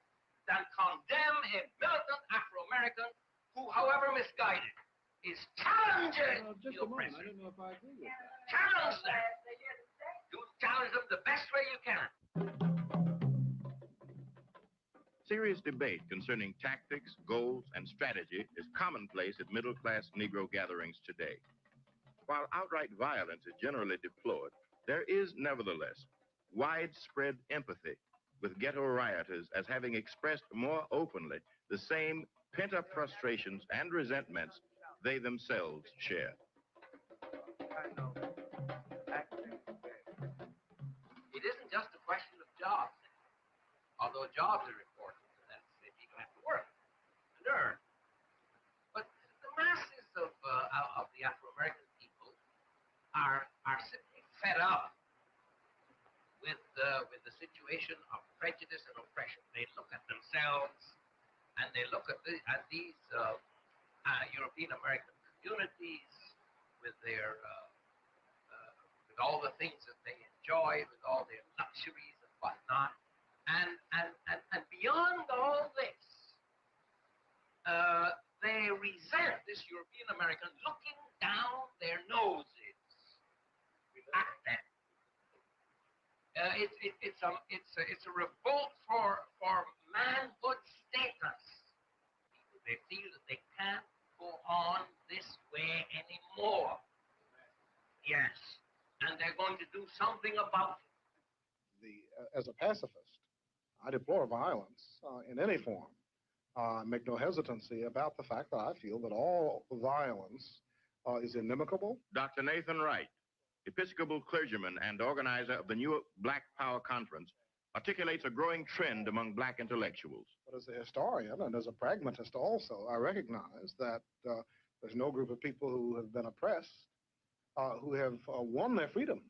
than condemn a militant Afro-American who, however misguided, is challenging the oppressor. I don't know if I agree with that. Challenge them. You challenge them the best way you can. Serious debate concerning tactics, goals, and strategy is commonplace at middle-class Negro gatherings today. While outright violence is generally deplored, there is nevertheless widespread empathy with ghetto rioters as having expressed more openly the same pent-up frustrations and resentments they themselves share. It isn't just a question of jobs, although jobs are important, and that's people have to work and earn. But the masses of the Afro-American people are simply fed up with the situation of prejudice and oppression. They look at themselves and they look at these European American communities with their with all the things that they enjoy, with all their luxuries and whatnot, and beyond all this, they resent this European American looking down their noses at them. It's a revolt for manhood status. They feel that they can't go on this way anymore. Yes, and they're going to do something about it. As a pacifist, I deplore violence in any form. Make no hesitancy about the fact that I feel that all violence is inimical. Dr. Nathan Wright, Episcopal clergyman and organizer of the new Black Power Conference, articulates a growing trend among Black intellectuals. But as a historian and as a pragmatist also, I recognize that there's no group of people who have been oppressed who have won their freedom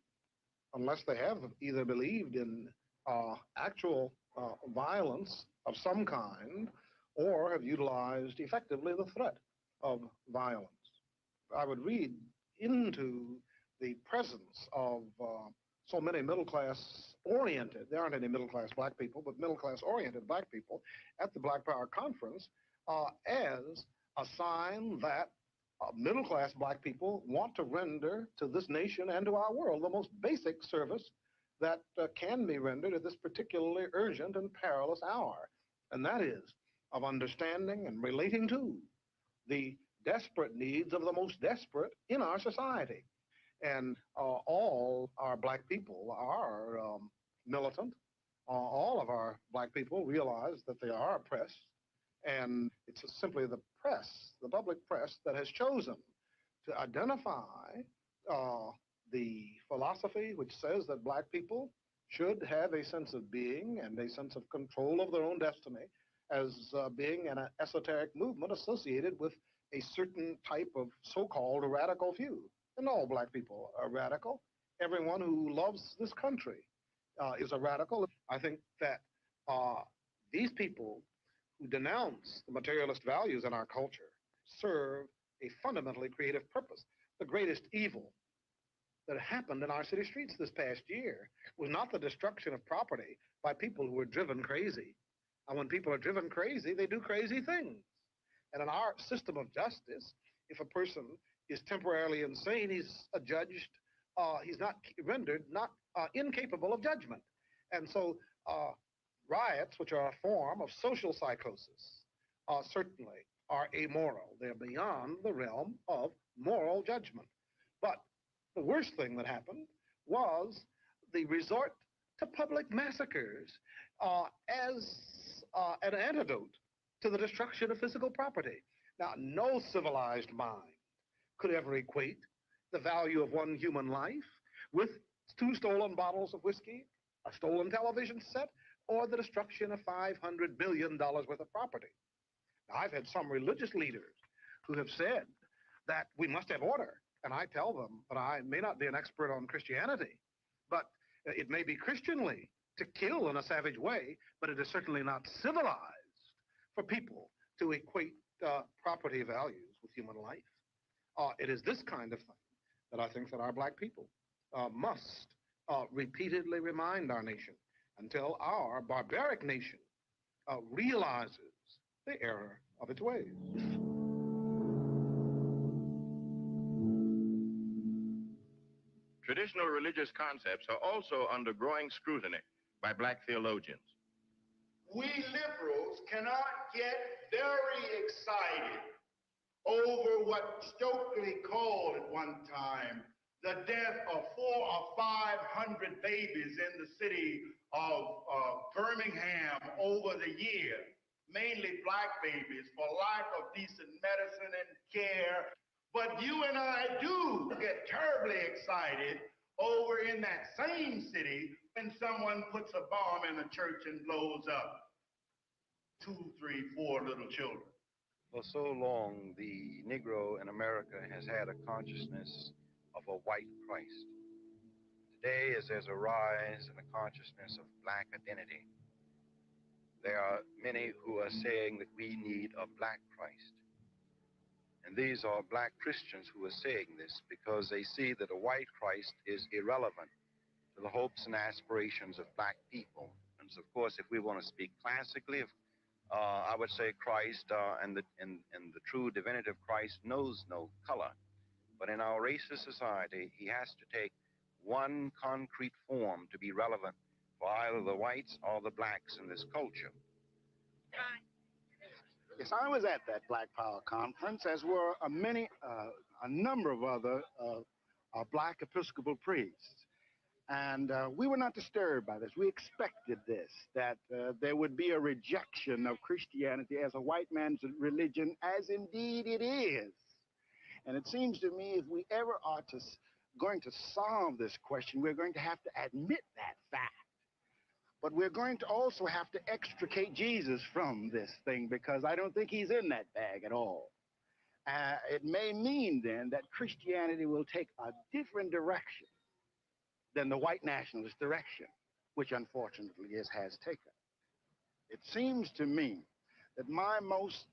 unless they have either believed in actual violence of some kind or have utilized effectively the threat of violence. I would read into the presence of so many middle-class oriented, there aren't any middle-class Black people, but middle-class oriented Black people at the Black Power Conference as a sign that middle-class Black people want to render to this nation and to our world the most basic service that can be rendered at this particularly urgent and perilous hour, and that is of understanding and relating to the desperate needs of the most desperate in our society. And all our Black people are militant. All of our Black people realize that they are oppressed. And it's simply the press, the public press, that has chosen to identify the philosophy which says that Black people should have a sense of being and a sense of control of their own destiny as being an esoteric movement associated with a certain type of so-called radical view. And all Black people are radical. Everyone who loves this country is a radical. I think that these people who denounce the materialist values in our culture serve a fundamentally creative purpose. The greatest evil that happened in our city streets this past year was not the destruction of property by people who were driven crazy. And when people are driven crazy, they do crazy things. And in our system of justice, if a person is temporarily insane, he's adjudged, he's not rendered not incapable of judgment. And so riots, which are a form of social psychosis, certainly are amoral. They're beyond the realm of moral judgment. But the worst thing that happened was the resort to public massacres as an antidote to the destruction of physical property. Now, no civilized mind could ever equate the value of one human life with 2 stolen bottles of whiskey, a stolen television set, or the destruction of $500 billion worth of property. Now, I've had some religious leaders who have said that we must have order. And I tell them that I may not be an expert on Christianity, but it may be Christianly to kill in a savage way, but it is certainly not civilized for people to equate property values with human life. It is this kind of thing that I think that our black people must repeatedly remind our nation until our barbaric nation realizes the error of its ways. Traditional religious concepts are also under growing scrutiny by black theologians. We liberals cannot get very excited over what Stokely called at one time the death of 400 or 500 babies in the city of Birmingham over the year, mainly black babies, for lack of decent medicine and care. But you and I do get terribly excited over in that same city when someone puts a bomb in a church and blows up 2, 3, 4 little children. For so long, the Negro in America has had a consciousness of a white Christ. Today, as there's a rise in the consciousness of black identity, there are many who are saying that we need a black Christ. And these are black Christians who are saying this because they see that a white Christ is irrelevant to the hopes and aspirations of black people. And so, of course, if we want to speak classically, I would say Christ and the true divinity of Christ knows no color. But in our racist society, he has to take one concrete form to be relevant for either the whites or the blacks in this culture. Yes, I was at that Black Power conference, as were a number of other black Episcopal priests. And we were not disturbed by this. We expected this, that there would be a rejection of Christianity as a white man's religion, as indeed it is. And it seems to me if we ever are going to solve this question, we're going to have to admit that fact. But we're going to also have to extricate Jesus from this thing, because I don't think he's in that bag at all. It may mean then that Christianity will take a different direction than the white nationalist direction, which unfortunately it has taken. It seems to me that my most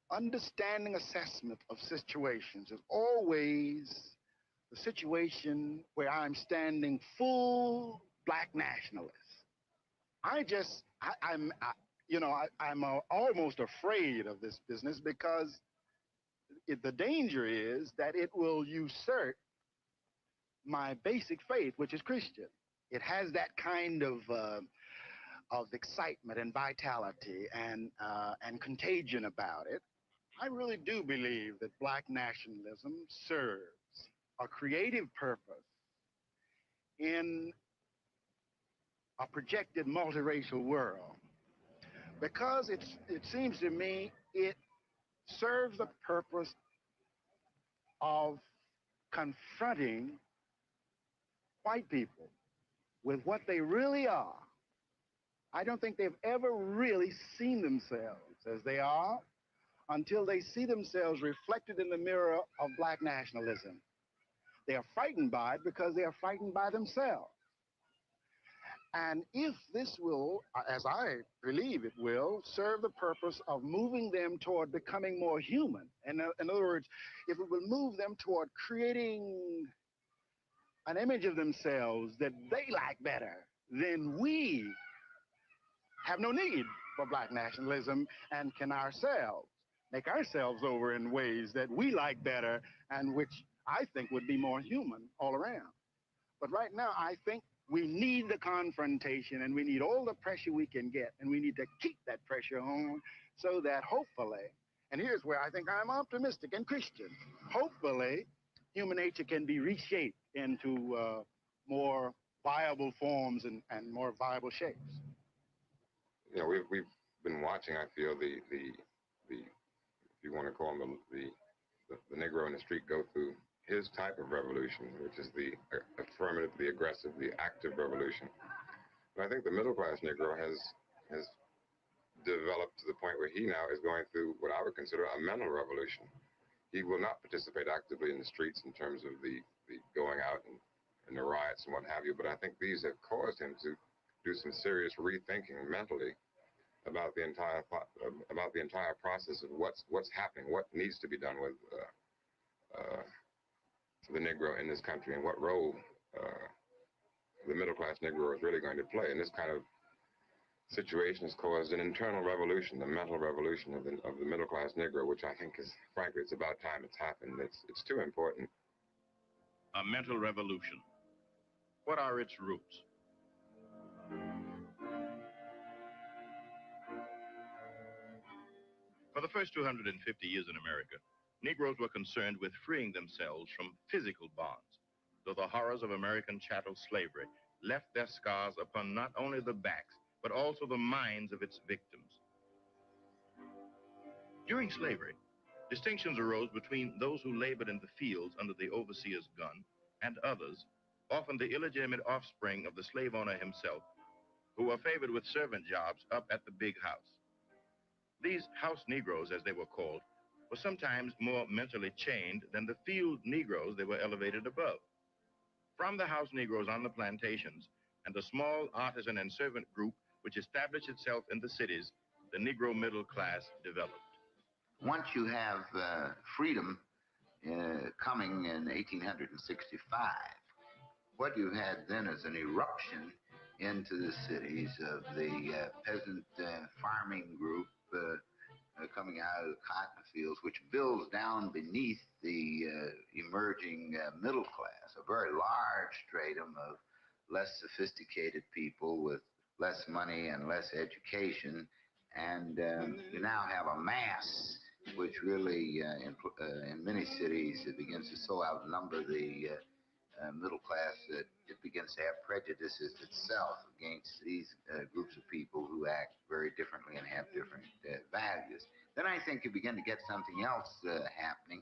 understanding assessment of situations is always the situation where I'm standing full black nationalist. I'm almost afraid of this business because the danger is that it will usurp my basic faith, which is Christian. It has that kind of excitement and vitality and contagion about it. I really do believe that black nationalism serves a creative purpose in a projected multiracial world, because it seems to me it serves the purpose of confronting white people with what they really are. I don't think they've ever really seen themselves as they are until they see themselves reflected in the mirror of black nationalism. They are frightened by it because they are frightened by themselves. And if this will, as I believe it will, serve the purpose of moving them toward becoming more human, and in other words, if it will move them toward creating an image of themselves that they like better, then we have no need for black nationalism and can ourselves make ourselves over in ways that we like better and which I think would be more human all around. But right now, I think we need the confrontation and we need all the pressure we can get, and we need to keep that pressure on so that hopefully, and here's where I think I'm optimistic and Christian, hopefully human nature can be reshaped into more viable forms and more viable shapes. You know, we've been watching, I feel, the if you want to call him the Negro in the street go through his type of revolution, which is the affirmative, the aggressive, the active revolution. And I think the middle class Negro has developed to the point where he now is going through what I would consider a mental revolution. He will not participate actively in the streets in terms of the going out and the riots and what have you, but I think these have caused him to do some serious rethinking mentally about the entire process of what's happening, what needs to be done with the Negro in this country, and what role the middle class Negro is really going to play. And this kind of situation has caused an internal revolution, the mental revolution of the middle class Negro, which I think is, frankly, it's about time it's happened. It's too important. A mental revolution. What are its roots? For the first 250 years in America, Negroes were concerned with freeing themselves from physical bonds, though the horrors of American chattel slavery left their scars upon not only the backs, but also the minds of its victims. During slavery, distinctions arose between those who labored in the fields under the overseer's gun and others, often the illegitimate offspring of the slave owner himself, who were favored with servant jobs up at the big house. These house Negroes, as they were called, were sometimes more mentally chained than the field Negroes they were elevated above. From the house Negroes on the plantations and the small artisan and servant group which established itself in the cities, the Negro middle class developed. Once you have freedom coming in 1865, what you had then is an eruption into the cities of the peasant farming group coming out of the cotton fields, which builds down beneath the emerging middle class, a very large stratum of less sophisticated people with less money and less education. And you now have a mass which really, in many cities, it begins to so outnumber the middle class that it begins to have prejudices itself against these groups of people who act very differently and have different values. Then I think you begin to get something else happening,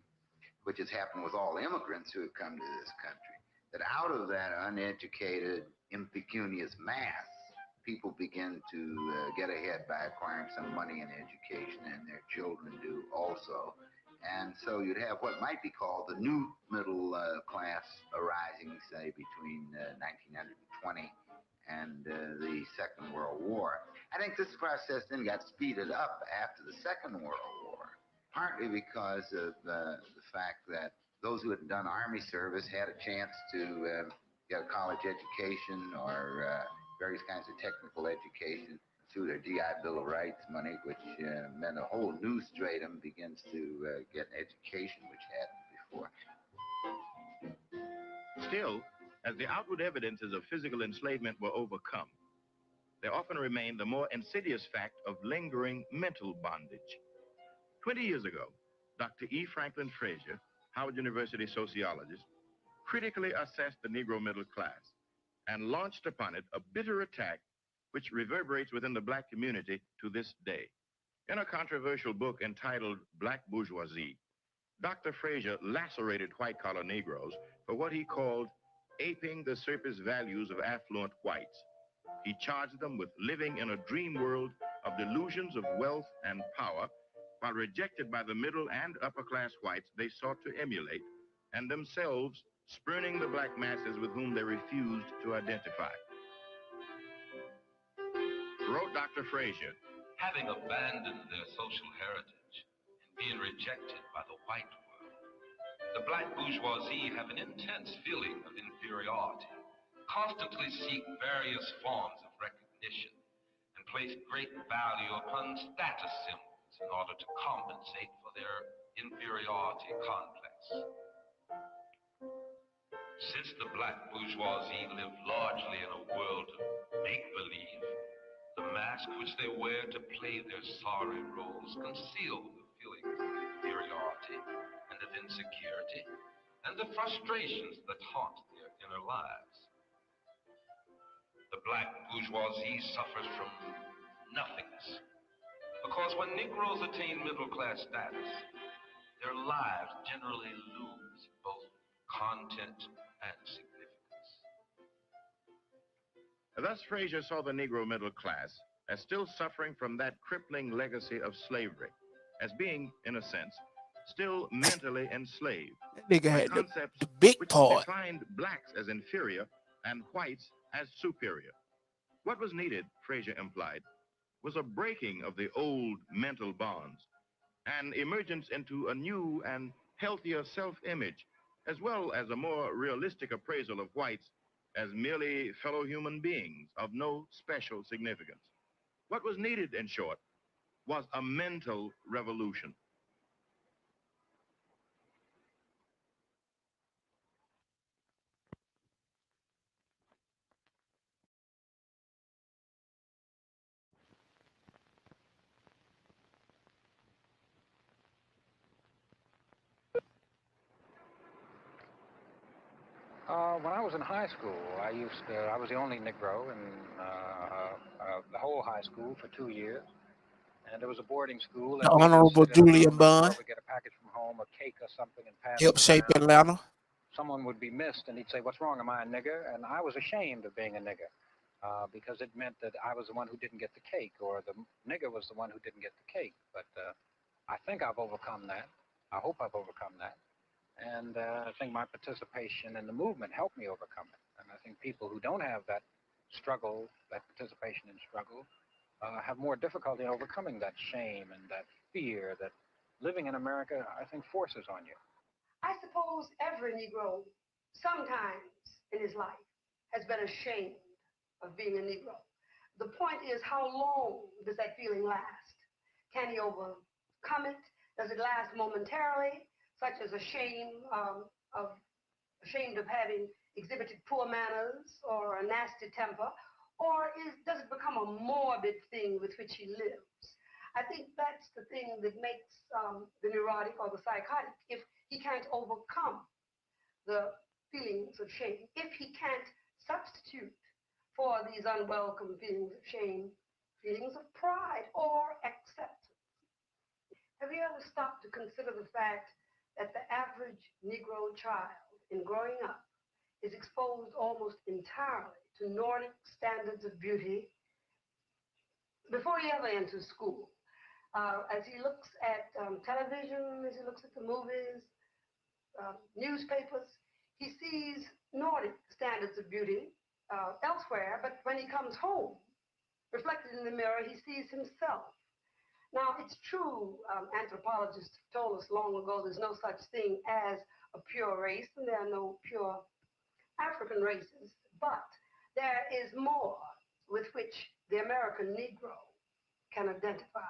which has happened with all immigrants who have come to this country, that out of that uneducated, impecunious mass, people begin to get ahead by acquiring some money and education, and their children do also. And so you'd have what might be called the new middle class arising, say, between 1920 and the Second World War. I think this process then got speeded up after the Second World War, partly because of the fact that those who had done Army service had a chance to get a college education or various kinds of technical education through their GI Bill of Rights money, which meant a whole new stratum begins to get an education which hadn't before. Still, as the outward evidences of physical enslavement were overcome, there often remained the more insidious fact of lingering mental bondage. 20 years ago, Dr. E. Franklin Frazier, Howard University sociologist, critically assessed the Negro middle class and launched upon it a bitter attack which reverberates within the black community to this day. In a controversial book entitled Black Bourgeoisie, Dr. Frazier lacerated white-collar Negroes for what he called aping the surface values of affluent whites. He charged them with living in a dream world of delusions of wealth and power, while rejected by the middle and upper-class whites they sought to emulate, and themselves spurning the black masses with whom they refused to identify. wrote Dr. Frazier. Having abandoned their social heritage and being rejected by the white world, the black bourgeoisie have an intense feeling of inferiority, constantly seek various forms of recognition, and place great value upon status symbols in order to compensate for their inferiority complex. Since the black bourgeoisie live largely in a world of make-believe, the mask which they wear to play their sorry roles conceal the feelings of inferiority and of insecurity and the frustrations that haunt their inner lives. The black bourgeoisie suffers from nothingness because when Negroes attain middle-class status, their lives generally lose both content and significance. Thus, Frazier saw the Negro middle class as still suffering from that crippling legacy of slavery, as being, in a sense, still mentally enslaved That nigga by had concepts the big which part. defined blacks as inferior and whites as superior. What was needed, Frazier implied, was a breaking of the old mental bonds, an emergence into a new and healthier self-image, as well as a more realistic appraisal of whites as merely fellow human beings of no special significance. What was needed, in short, was a mental revolution. When I was in high school, I was the only Negro in the whole high school for 2 years. And there was a boarding school, The and we would Honorable sit in an Julian elementary store, Bond we'd get a package from home, a cake or something, and pass helped it shape around. Atlanta. Someone would be missed, and he'd say, "What's wrong? Am I a nigger?" And I was ashamed of being a nigger because it meant that I was the one who didn't get the cake, or the nigger was the one who didn't get the cake. But I think I've overcome that. I hope I've overcome that. And I think my participation in the movement helped me overcome it. And I think people who don't have that struggle, that participation in struggle, have more difficulty in overcoming that shame and that fear that living in America, I think, forces on you. I suppose every Negro, sometimes in his life, has been ashamed of being a Negro. The point is, how long does that feeling last? Can he overcome it? Does it last momentarily, such as ashamed of having exhibited poor manners or a nasty temper? Or does it become a morbid thing with which he lives? I think that's the thing that makes the neurotic or the psychotic. If he can't overcome the feelings of shame, if he can't substitute for these unwelcome feelings of shame, feelings of pride or acceptance. Have you ever stopped to consider the fact that the average Negro child in growing up is exposed almost entirely to Nordic standards of beauty before he ever enters school? As he looks at television, as he looks at the movies, newspapers, he sees Nordic standards of beauty elsewhere, but when he comes home, reflected in the mirror, he sees himself. Now, it's true, anthropologists told us long ago there's no such thing as a pure race, and there are no pure African races, but there is more with which the American Negro can identify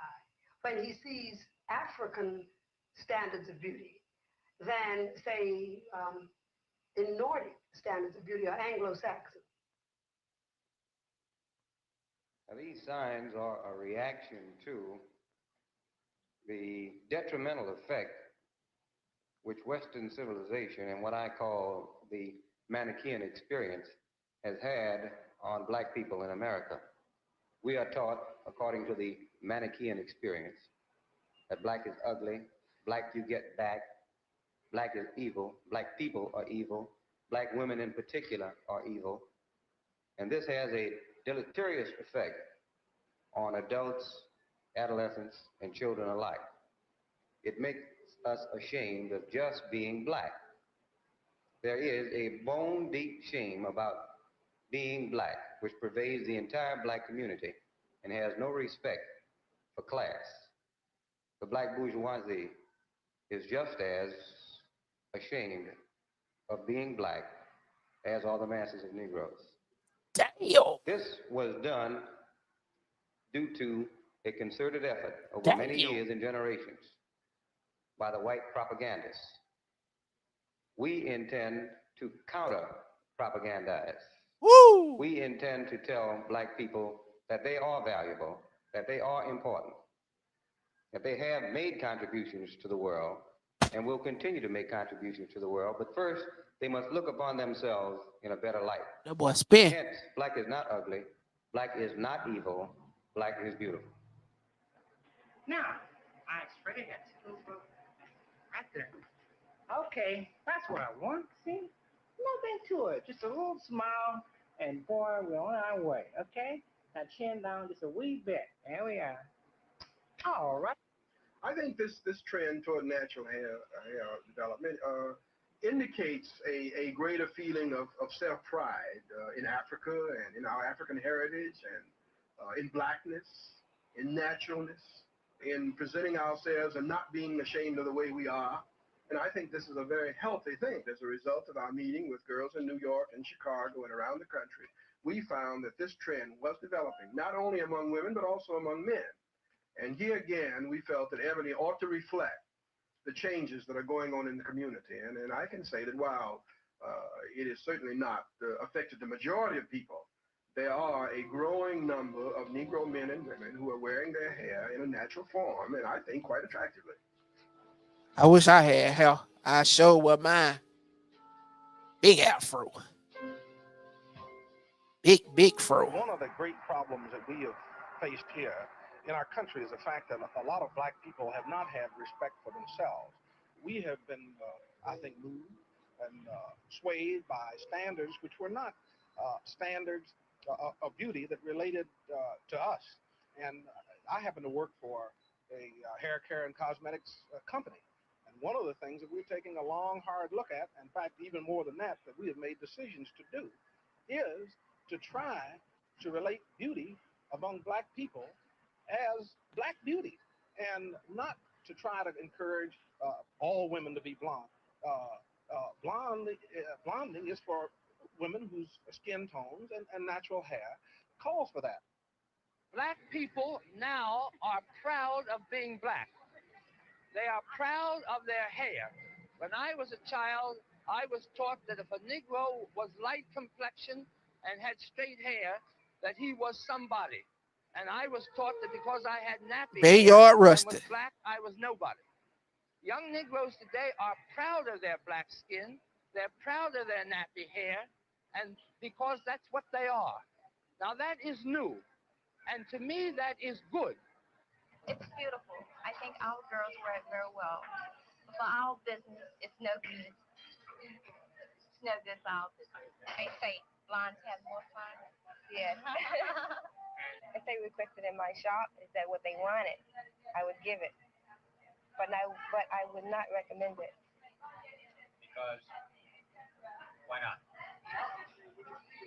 when he sees African standards of beauty than, say, in Nordic standards of beauty or Anglo-Saxon. Now, these signs are a reaction to the detrimental effect which Western civilization and what I call the Manichaean experience has had on black people in America. We are taught, according to the Manichaean experience, that black is ugly, black you get back, black is evil, black people are evil, black women in particular are evil, and this has a deleterious effect on adults, adolescents, and children alike. It makes us ashamed of just being black. There is a bone-deep shame about being black, which pervades the entire black community and has no respect for class. The black bourgeoisie is just as ashamed of being black as are the masses of Negroes. Damn. This was done due to a concerted effort over Damn. many years and generations by the white propagandists. We intend to counter propagandize. Woo! We intend to tell black people that they are valuable, that they are important, that they have made contributions to the world and will continue to make contributions to the world. But first, they must look upon themselves in a better light. That boy spin. Hence, black is not ugly, black is not evil, black is beautiful. Now, I spread it right there. Okay, that's what I want. See, nothing to it. Just a little smile, and boy, we're on our way. Okay, now chin down just a wee bit. There we are. All right. I think this trend toward natural hair development indicates a greater feeling of self-pride in Africa and in our African heritage and in blackness, in naturalness, in presenting ourselves and not being ashamed of the way we are. And I think this is a very healthy thing. As a result of our meeting with girls in New York and Chicago and around the country, we found that this trend was developing, not only among women, but also among men. And here again, we felt that Ebony ought to reflect the changes that are going on in the community. And I can say that while it is certainly not affected the majority of people, there are a growing number of Negro men and women who are wearing their hair in a natural form, and I think quite attractively. I wish I had hair. I sure with mine. Big afro. Big fro. One of the great problems that we have faced here in our country is the fact that a lot of black people have not had respect for themselves. We have been, I think, moved and swayed by standards which were not standards of beauty that related to us. And I happen to work for a hair care and cosmetics company. And one of the things that we're taking a long, hard look at, in fact, even more than that we have made decisions to do, is to try to relate beauty among black people as black beauty, and not to try to encourage all women to be blonde. Blonding is for women whose skin tones and natural hair calls for that. Black people now are proud of being black. They are proud of their hair. When I was a child, I was taught that if a Negro was light complexion and had straight hair, that he was somebody. And I was taught that because I had nappy hair and was black, I was nobody. Young Negroes today are proud of their black skin. They're proud of their nappy hair, and because that's what they are. Now that is new, and to me that is good. It's beautiful. I think our girls wear it very well. For our business, it's no good. It's no good for our business. They say blondes have more fun. Yes. If they requested in my shop, is that what they wanted, I would give it. But I would not recommend it. Because why not?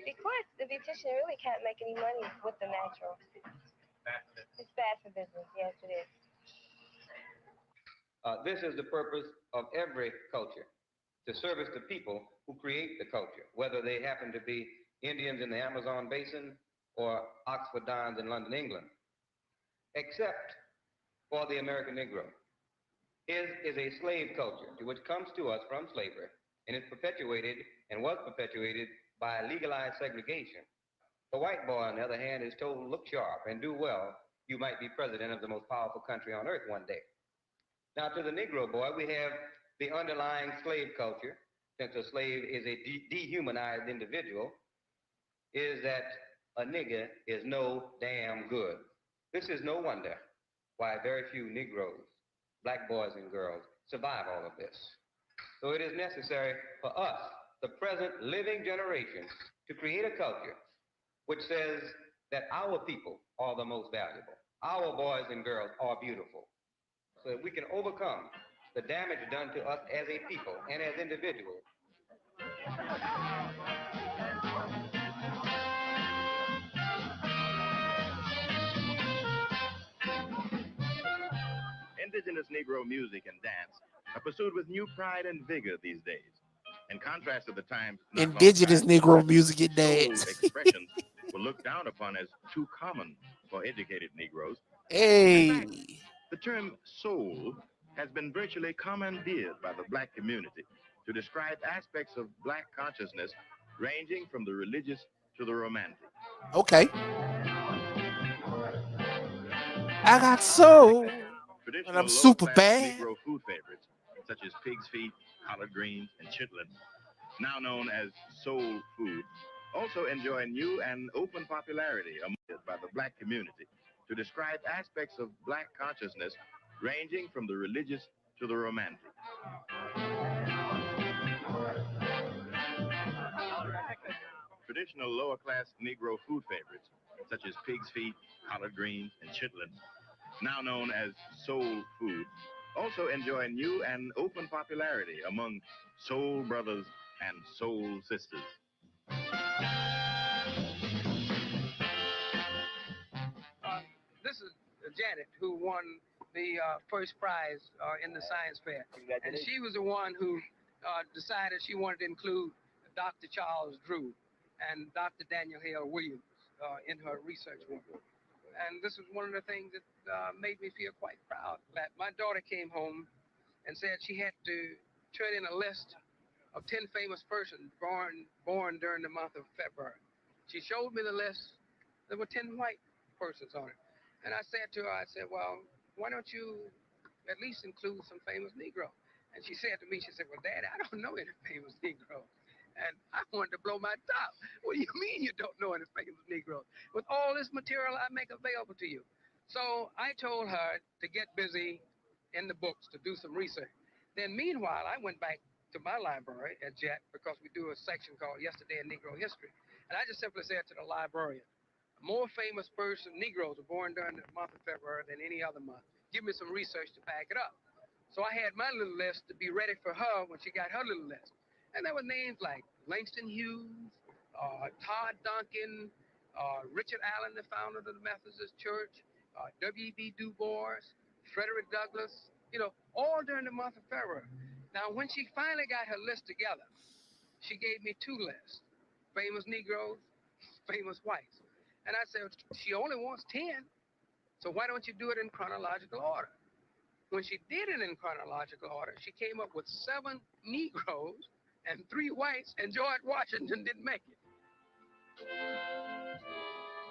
Because the beautician really can't make any money with the natural. It's bad for business. Yes, it is. This is the purpose of every culture, to service the people who create the culture, whether they happen to be Indians in the Amazon basin or Oxford Dons in London, England, except for the American Negro. His is a slave culture which comes to us from slavery and is perpetuated and was perpetuated by legalized segregation. The white boy, on the other hand, is told, look sharp and do well. You might be president of the most powerful country on earth one day. Now, to the Negro boy, we have the underlying slave culture, since a slave is a dehumanized individual, is that a nigger is no damn good. This is no wonder why very few Negroes, black boys and girls, survive all of this. So it is necessary for us, the present living generation, to create a culture which says that our people are the most valuable. Our boys and girls are beautiful. So that we can overcome the damage done to us as a people and as individuals. indigenous Negro music and dance are pursued with new pride and vigor these days. In contrast to the times not long Indigenous past, Negro when music and soul dance. expressions were looked down upon as too common for educated Negroes. In Hey. fact, the term soul has been virtually commandeered by the black community to describe aspects of black consciousness ranging from the religious to the romantic. Okay. I got soul. And Traditional I'm super lower-class bad. Negro food favorites, such as pig's feet, collard greens, and chitlins, now known as soul food, also enjoy new and open popularity by the black community to describe aspects of black consciousness ranging from the religious to the romantic. Traditional lower-class Negro food favorites, such as pig's feet, collard greens, and chitlins, now known as soul food, also enjoy new and open popularity among soul brothers and soul sisters. This is Janet, who won the first prize in the science fair. And she was the one who decided she wanted to include Dr. Charles Drew and Dr. Daniel Hale Williams in her research work. And this was one of the things that made me feel quite proud. That my daughter came home and said she had to turn in a list of 10 famous persons born during the month of February. She showed me the list. There were 10 white persons on it. And I said to her, I said, well, why don't you at least include some famous Negro? And she said to me, she said, well, Daddy, I don't know any famous Negro. And I wanted to blow my top. What do you mean you don't know any famous Negroes? With all this material I make available to you. So I told her to get busy in the books to do some research. Then meanwhile, I went back to my library at JET because we do a section called Yesterday in Negro History. And I just simply said to the librarian, more famous person, Negroes, are born during the month of February than any other month. Give me some research to back it up. So I had my little list to be ready for her when she got her little list. And there were names like Langston Hughes, Todd Duncan, Richard Allen, the founder of the Methodist Church, W.E.B. Du Bois, Frederick Douglass, all during the month of February. Now, when she finally got her list together, she gave me two lists, famous Negroes, famous whites. And I said, she only wants 10, so why don't you do it in chronological order? When she did it in chronological order, she came up with 7 Negroes and 3 whites, and George Washington didn't make it.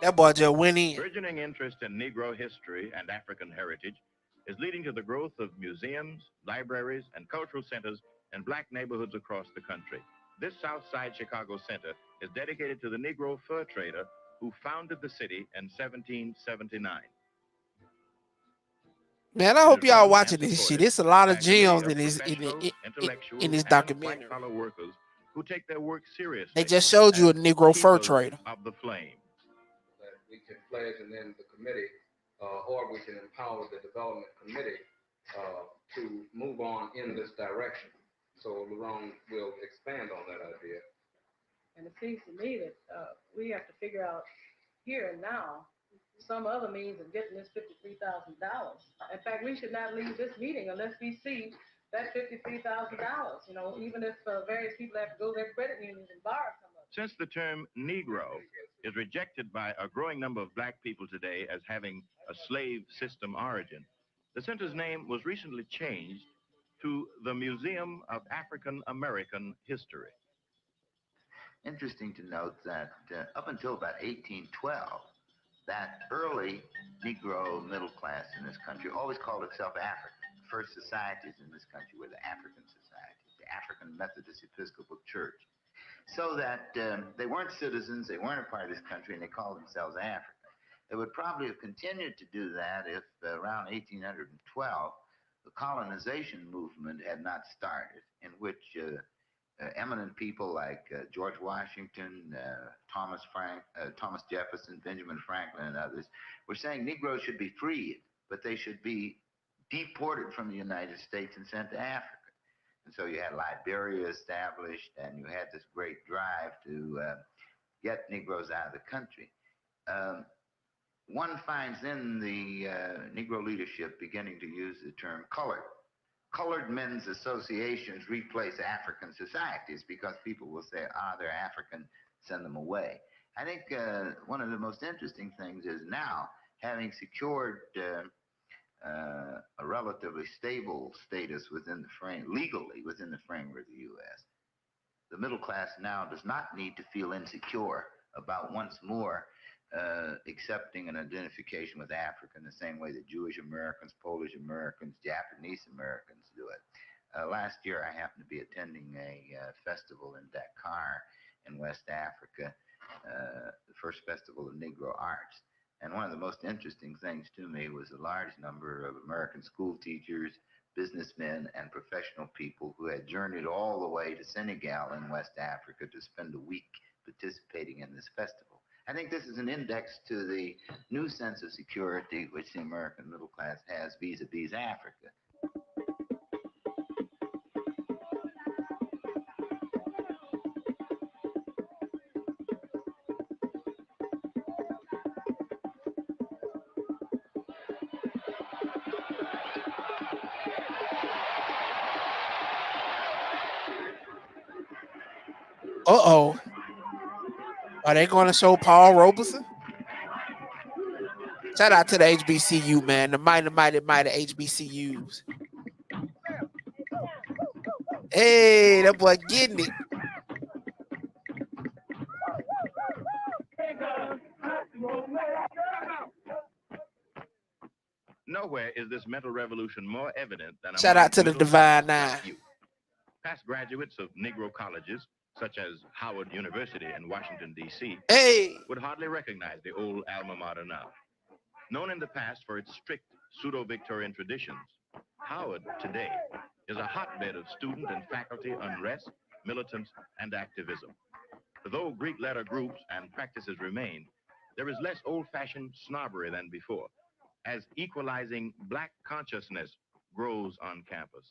That boy just went in. Burgeoning interest in Negro history and African heritage is leading to the growth of museums, libraries, and cultural centers in black neighborhoods across the country. This South Side Chicago Center is dedicated to the Negro fur trader who founded the city in 1779. Man, I hope y'all watching this shit. It's a lot of gems in this in this documentary. White-collar workers who take their work seriously. They just showed you a as Negro fur keepers trader. of the flame. That we can pledge, and then the committee, or we can empower the development committee to move on in this direction. So Laurent will expand on that idea. And it seems to me that we have to figure out here and now some other means of getting this $53,000. In fact, we should not leave this meeting unless we see that $53,000. Even if various people have to go to their credit unions and borrow some of it. Since the term Negro is rejected by a growing number of black people today as having a slave system origin, the center's name was recently changed to the Museum of African American History. Interesting to note that up until about 1812, that early Negro middle class in this country always called itself African. The first societies in this country were the African societies, the African Methodist Episcopal Church. So that they weren't citizens, they weren't a part of this country, and they called themselves African. They would probably have continued to do that if around 1812, the colonization movement had not started, in which eminent people like George Washington, Thomas Jefferson, Benjamin Franklin, and others were saying Negroes should be freed, but they should be deported from the United States and sent to Africa. And so you had Liberia established, and you had this great drive to get Negroes out of the country. one finds in the Negro leadership beginning to use the term colored. Colored men's associations replace African societies because people will say, they're African, send them away. I think one of the most interesting things is now, having secured a relatively stable status within the frame, legally within the framework of the U.S., the middle class now does not need to feel insecure about once more accepting an identification with Africa in the same way that Jewish Americans, Polish Americans, Japanese Americans do it. Last year, I happened to be attending a festival in Dakar in West Africa, the first festival of Negro arts. And one of the most interesting things to me was a large number of American school teachers, businessmen, and professional people who had journeyed all the way to Senegal in West Africa to spend a week participating in this festival. I think this is an index to the new sense of security which the American middle class has vis-a-vis Africa. Uh-oh. Are they going to show Paul Robeson? Shout out to the HBCU, man. The mighty HBCUs. Hey, that boy getting it. Nowhere is this mental revolution more evident than among Shout out to the middle Divine class Nine. youth. Past graduates of Negro colleges, such as Howard University in Washington, D.C., would hardly recognize the old alma mater now. Known in the past for its strict pseudo-Victorian traditions, Howard today is a hotbed of student and faculty unrest, militance, and activism. Though Greek letter groups and practices remain, there is less old-fashioned snobbery than before, as equalizing black consciousness grows on campus.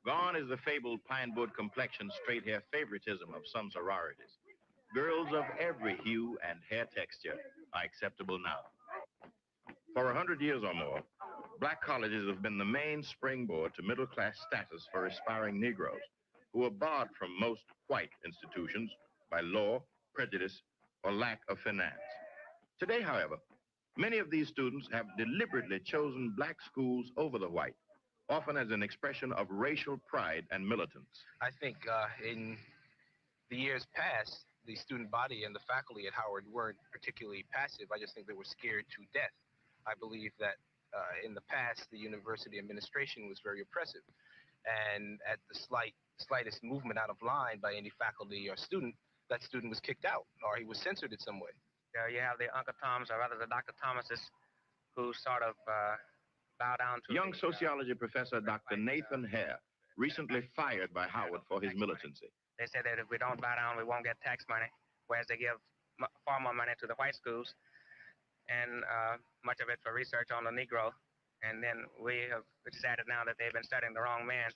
Gone is the fabled pine wood complexion, straight hair favoritism of some sororities. Girls of every hue and hair texture are acceptable now. For 100 years or more, black colleges have been the main springboard to middle-class status for aspiring Negroes, who are barred from most white institutions by law, prejudice, or lack of finance. Today, however, many of these students have deliberately chosen black schools over the white, often as an expression of racial pride and militance. I think in the years past, the student body and the faculty at Howard weren't particularly passive. I just think they were scared to death. I believe that in the past, the university administration was very oppressive. And at the slightest movement out of line by any faculty or student, that student was kicked out or he was censored in some way. You have the Uncle Toms, or rather the Dr. Thomases, who sort of bow down to Young sociology professor Dr. Nathan Hare, recently fired by Howard for his militancy. They say that if we don't bow down, we won't get tax money, whereas they give far more money to the white schools, and much of it for research on the Negro. And then we have decided now that they've been studying the wrong man,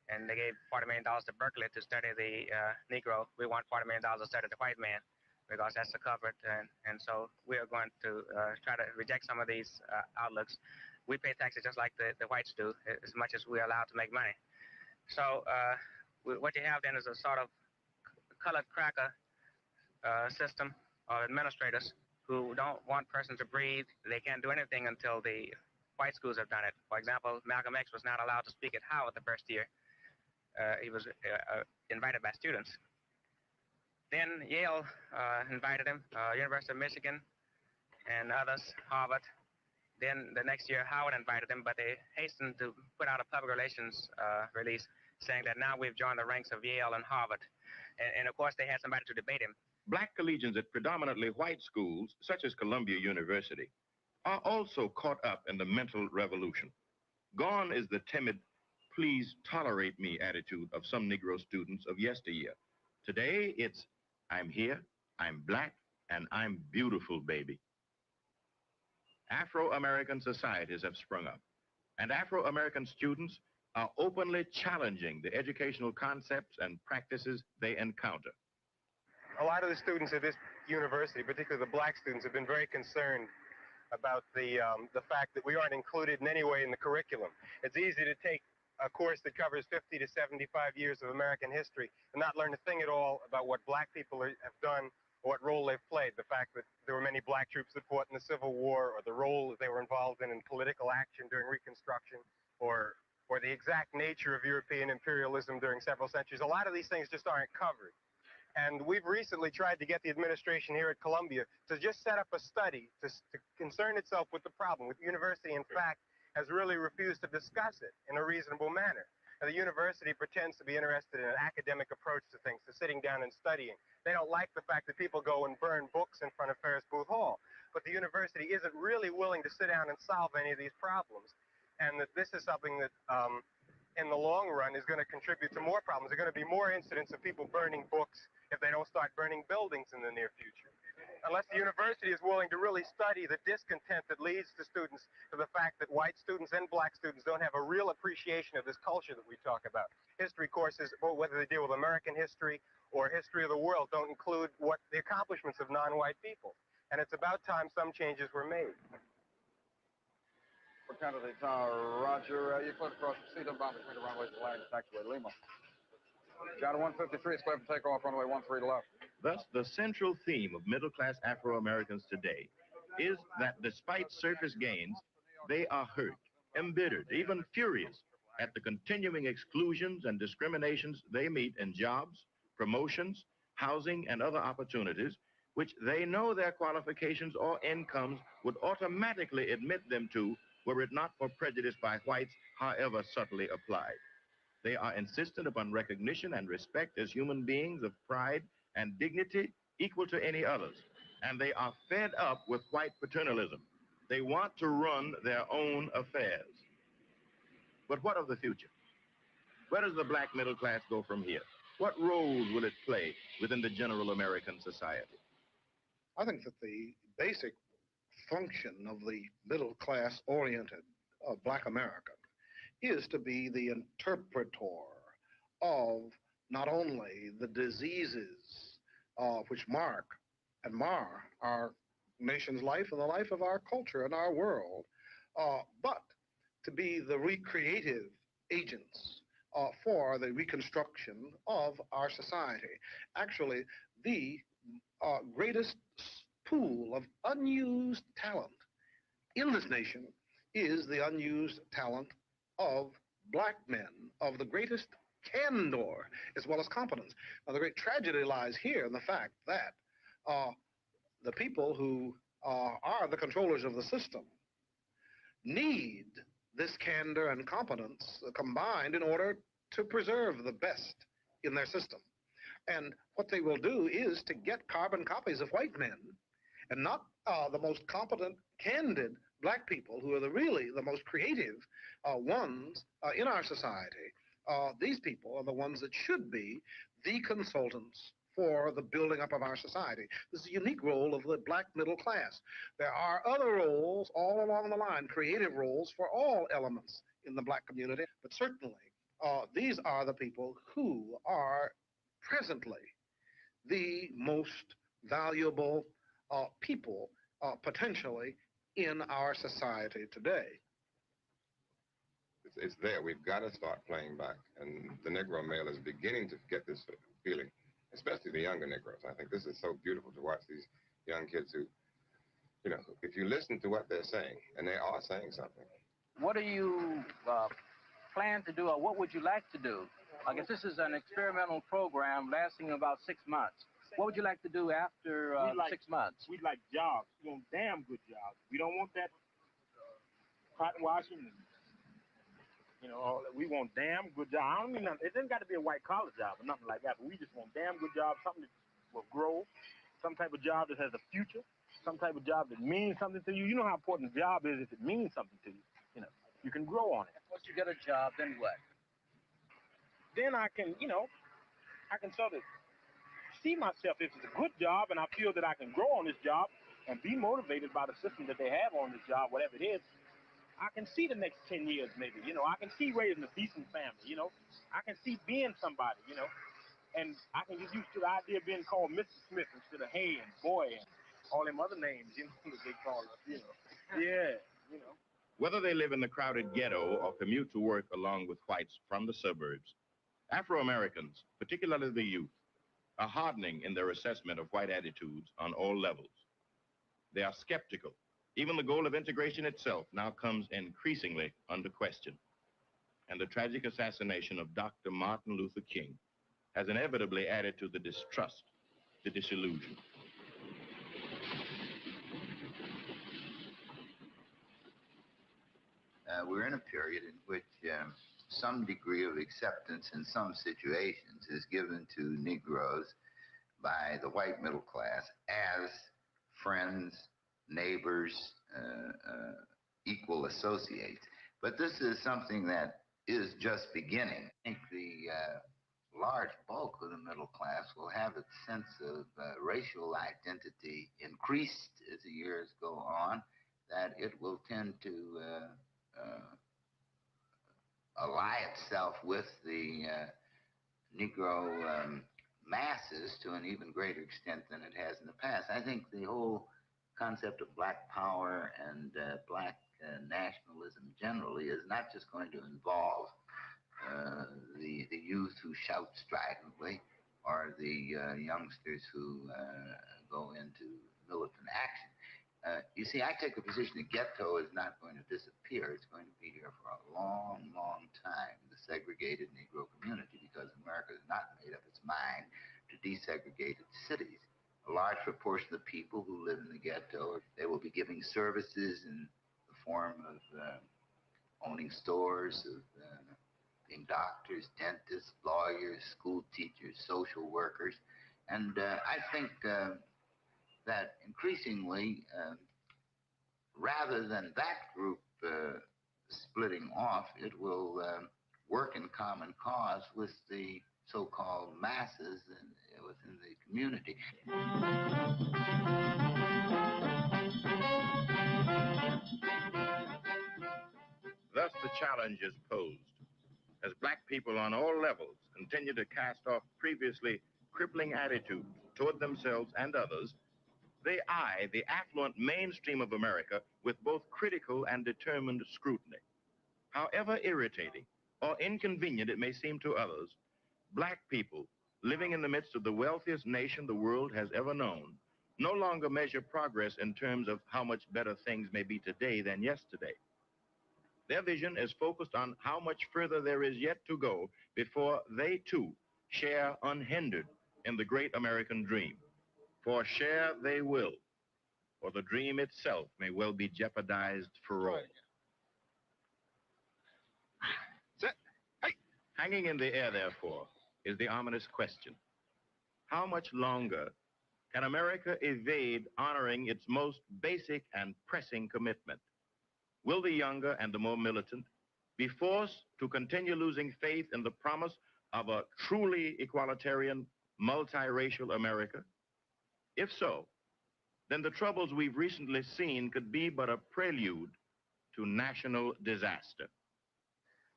and they gave $40 million to Berkeley to study the Negro. We want $40 million to study the white man, because that's the covered, and so we are going to try to reject some of these outlooks. We pay taxes just like the whites do, as much as we're allowed to make money. So what you have then is a sort of colored cracker system of administrators who don't want persons to breathe. They can't do anything until the white schools have done it. For example, Malcolm X was not allowed to speak at Howard the first year. He was invited by students. Then Yale invited him, University of Michigan, and others, Harvard. Then the next year, Howard invited him, but they hastened to put out a public relations release saying that now we've joined the ranks of Yale and Harvard. And of course, they had somebody to debate him. Black collegians at predominantly white schools, such as Columbia University, are also caught up in the mental revolution. Gone is the timid, please tolerate me attitude of some Negro students of yesteryear. Today, it's, I'm here, I'm black, and I'm beautiful, baby. Afro-American societies have sprung up, and Afro-American students are openly challenging the educational concepts and practices they encounter. A lot of the students at this university, particularly the black students, have been very concerned about the fact that we aren't included in any way in the curriculum. It's easy to take a course that covers 50 to 75 years of American history and not learn a thing at all about what black people have done or what role they've played. The fact that there were many black troops that fought in the Civil War, or the role that they were involved in political action during Reconstruction, or the exact nature of European imperialism during several centuries. A lot of these things just aren't covered. And we've recently tried to get the administration here at Columbia to just set up a study to concern itself with the problem. The university, in fact, has really refused to discuss it in a reasonable manner. Now, the university pretends to be interested in an academic approach to things, to sitting down and studying. They don't like the fact that people go and burn books in front of Ferris Booth Hall. But the university isn't really willing to sit down and solve any of these problems. And that this is something that in the long run is going to contribute to more problems. There are going to be more incidents of people burning books if they don't start burning buildings in the near future. Unless the university is willing to really study the discontent that leads to students to the fact that white students and black students don't have a real appreciation of this culture that we talk about. History courses, whether they deal with American history or history of the world, don't include what the accomplishments of non-white people. And it's about time some changes were made. For candidate Roger, you cleared across the seat bound between the runways and landing taxiway Lima. Channel 153 is clear for takeoff, runway 13 left. Thus, the central theme of middle-class Afro-Americans today is that despite surface gains, they are hurt, embittered, even furious at the continuing exclusions and discriminations they meet in jobs, promotions, housing, and other opportunities, which they know their qualifications or incomes would automatically admit them to were it not for prejudice by whites, however subtly applied. They are insistent upon recognition and respect as human beings of pride and dignity equal to any others. And they are fed up with white paternalism. They want to run their own affairs. But what of the future? Where does the black middle class go from here? What roles will it play within the general American society? I think that the basic function of the middle class oriented black American is to be the interpreter of not only the diseases which mark and mar our nation's life and the life of our culture and our world, but to be the recreative agents for the reconstruction of our society. Actually, the greatest pool of unused talent in this nation is the unused talent of black men of the greatest candor as well as competence. Now, the great tragedy lies here in the fact that the people who are the controllers of the system need this candor and competence combined in order to preserve the best in their system. And what they will do is to get carbon copies of white men and not the most competent, candid black people who are really the most creative ones in our society. These people are the ones that should be the consultants for the building up of our society. This is a unique role of the black middle class. There are other roles all along the line, creative roles for all elements in the black community, but certainly these are the people who are presently the most valuable people potentially in our society today. It's there. We've got to start playing back. And the Negro male is beginning to get this feeling, especially the younger Negroes. I think this is so beautiful to watch these young kids who, you know, if you listen to what they're saying, and they are saying something. What do you plan to do, or what would you like to do? I guess this is an experimental program lasting about 6 months. What would you like to do after 6 months? We'd like jobs. We want damn good jobs. We don't want that cotton washing. You know, we want damn good jobs. I don't mean nothing. It doesn't got to be a white collar job or nothing like that, but we just want damn good jobs, something that will grow, some type of job that has a future, some type of job that means something to you. You know how important a job is if it means something to you. You know, you can grow on it. Once you get a job, then what? Then I can, you know, I can sort of see myself if it's a good job and I feel that I can grow on this job and be motivated by the system that they have on this job, whatever it is. I can see the next 10 years maybe, you know. I can see raising a decent family, you know. I can see being somebody, you know. And I can get used to the idea of being called Mr. Smith instead of hey and boy and all them other names, you know, that they call us, you know. Yeah, you know. Whether they live in the crowded ghetto or commute to work along with whites from the suburbs, Afro-Americans, particularly the youth, are hardening in their assessment of white attitudes on all levels. They are skeptical. Even the goal of integration itself now comes increasingly under question. And the tragic assassination of Dr. Martin Luther King has inevitably added to the distrust, the disillusion. We're in a period in which some degree of acceptance in some situations is given to Negroes by the white middle class as friends, neighbors, equal associates. But this is something that is just beginning. I think the large bulk of the middle class will have its sense of racial identity increased as the years go on, that it will tend to ally itself with the Negro masses to an even greater extent than it has in the past. I think the whole concept of black power and black nationalism generally is not just going to involve the youth who shout stridently or the youngsters who go into militant action. You see, I take a position the ghetto is not going to disappear. It's going to be here for a long, long time, the segregated Negro community, because America has not made up its mind to desegregate its cities. A large proportion of the people who live in the ghetto, they will be giving services in the form of owning stores, of being doctors, dentists, lawyers, school teachers, social workers. And I think that increasingly, rather than that group splitting off, it will work in common cause with the so-called masses within the community. Thus, the challenge is posed. As black people on all levels continue to cast off previously crippling attitudes toward themselves and others, they eye the affluent mainstream of America with both critical and determined scrutiny. However irritating or inconvenient it may seem to others, black people living in the midst of the wealthiest nation the world has ever known no longer measure progress in terms of how much better things may be today than yesterday. Their vision is focused on how much further there is yet to go before they, too, share unhindered in the great American dream. For share they will, or the dream itself may well be jeopardized for all. Hanging in the air, therefore, is the ominous question. How much longer can America evade honoring its most basic and pressing commitment? Will the younger and the more militant be forced to continue losing faith in the promise of a truly equalitarian, multiracial America? If so, then the troubles we've recently seen could be but a prelude to national disaster.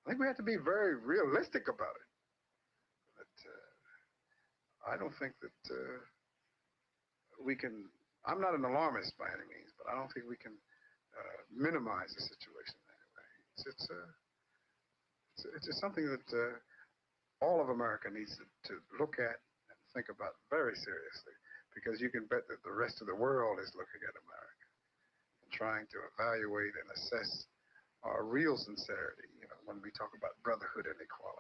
I think we have to be very realistic about it. But I don't think that we can, I'm not an alarmist by any means, but I don't think we can minimize the situation in any way. It's just something that all of America needs to look at and think about very seriously, because you can bet that the rest of the world is looking at America and trying to evaluate and assess our real sincerity, you know, when we talk about brotherhood and equality.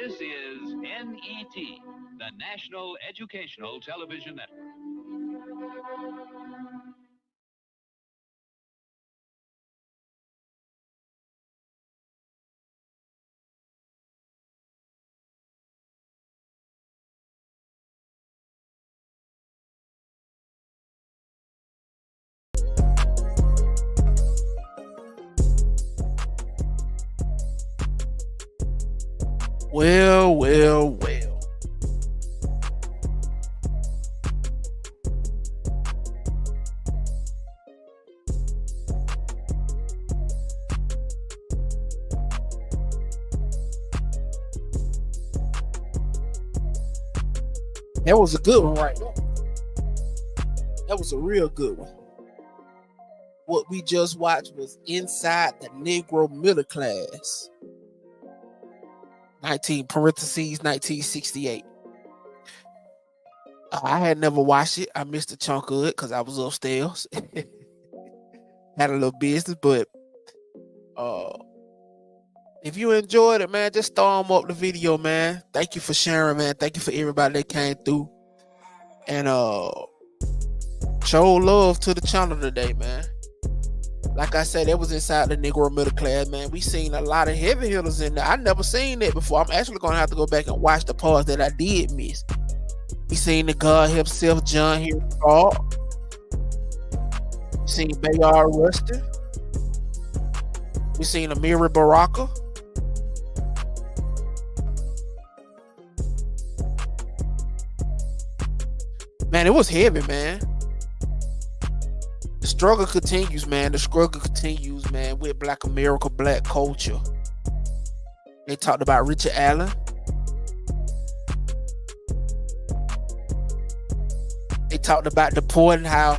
This is NET, the National Educational Television Network. Well. That was a good one right there. That was a real good one. What we just watched was Inside the Negro Middle Class. 1968. I had never watched it. I missed a chunk of it because I was upstairs. Had a little business, but if you enjoyed it, man, just thumb up the video, man. Thank you for sharing, man. Thank you for everybody that came through. And show love to the channel today, man. Like I said, that was Inside the Negro Middle Class, man. We seen a lot of heavy hitters in there. I never seen that before. I'm actually gonna have to go back and watch the parts that I did miss. We seen the God himself, John here. We seen Bayard Rustin. We seen Amiri Baraka. Man, it was heavy, man. The struggle continues, man. The struggle continues, man, with Black America, Black culture. They talked about Richard Allen. They talked about deporting, how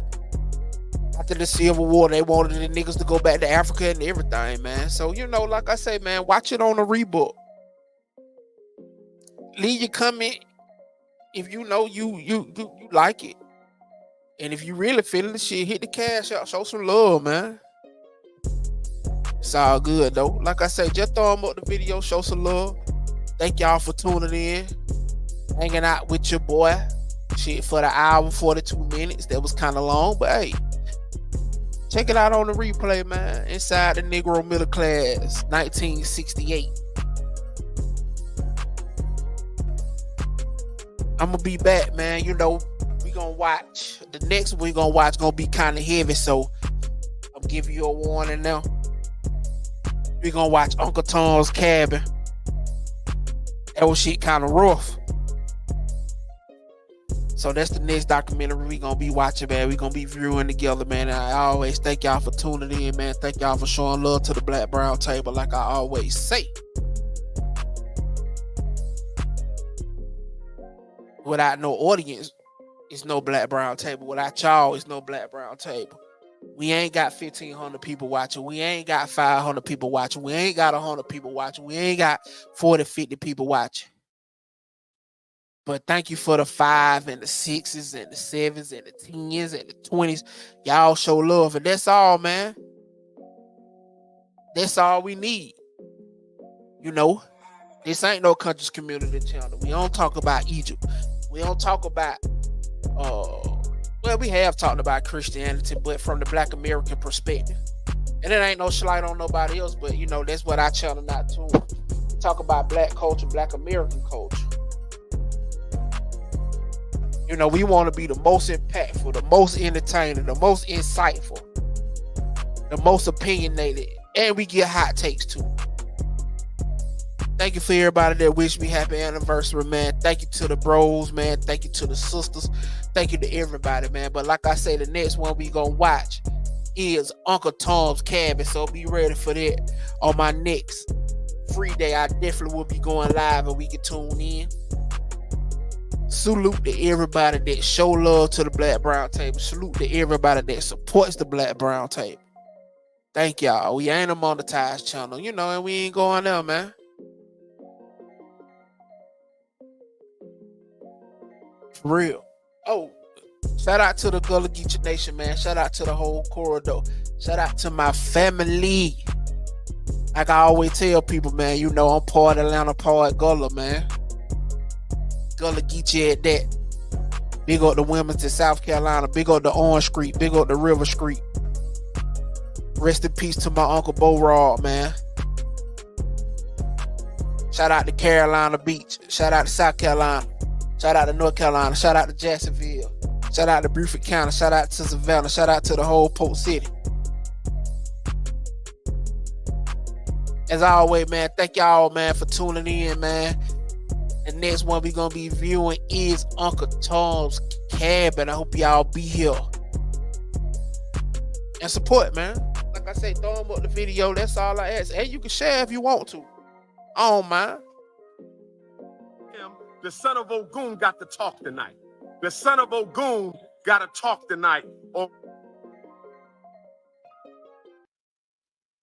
after the Civil War, they wanted the niggas to go back to Africa and everything, man. So, like I say, man, watch it on the reboot. Leave your comment if you know you like it. And if you really feeling the shit, hit the cash out. Show some love, man. It's all good, though. Like I say, just thumb up the video. Show some love. Thank y'all for tuning in. Hanging out with your boy. Shit, for the hour, 42 minutes. That was kind of long, but hey. Check it out on the replay, man. Inside the Negro Middle Class, 1968. I'm going to be back, man. We gonna watch the next one. We gonna watch gonna be kind of heavy, so I'm giving you a warning now. We gonna watch Uncle Tom's Cabin. That was shit kind of rough. So that's the next documentary we gonna be watching, man. We gonna be viewing together, man. And I always thank y'all for tuning in, man. Thank y'all for showing love to the Black Brown Table, like I always say. Without no audience, it's no Black Brown Table. Without y'all, it's no Black Brown Table. We ain't got 1,500 people watching. We ain't got 500 people watching. We ain't got 100 people watching. We ain't got 40, 50 people watching. But thank you for the 5 and the 6s and the 7s and the 10s and the 20s. Y'all show love. And that's all, man. That's all we need. This ain't no Country's Community channel. We don't talk about Egypt. We don't talk about we have talked about Christianity, but from the Black American perspective. And it ain't no slight on nobody else, but that's what I channel not to. Talk about Black culture, Black American culture. We want to be the most impactful, the most entertaining, the most insightful, the most opinionated, and we get hot takes too. Thank you for everybody that wished me happy anniversary, man. Thank you to the bros, man. Thank you to the sisters. Thank you to everybody, man. But like I say, the next one we gonna watch is Uncle Tom's Cabin. So be ready for that on my next free day. I definitely will be going live and we can tune in. Salute to everybody that show love to the Black Brown Table. Salute to everybody that supports the Black Brown Table. Thank y'all. We ain't a monetized channel, and we ain't going there, man. For real. Oh, shout out to the Gullah Geechee Nation, man. Shout out to the whole corridor. Shout out to my family. Like I always tell people, man, you know I'm part Atlanta, part Gullah, man. Gullah get you at that. Big up the Wilmington, South Carolina. Big up the Orange Street. Big up the River Street. Rest in peace to my Uncle Bo Rod, man. Shout out to Carolina Beach. Shout out to South Carolina. Shout out to North Carolina. Shout out to Jacksonville. Shout out to Beaufort County. Shout out to Savannah. Shout out to the whole Polk City. As always, man, thank y'all, man, for tuning in, man. The next one we gonna be viewing is Uncle Tom's Cabin. I hope y'all be here and support, man. Like I say, throw them up the video. That's all I ask. Hey, you can share if you want to. I don't mind. The son of Ogun got to talk tonight. The son of Ogun got to talk tonight.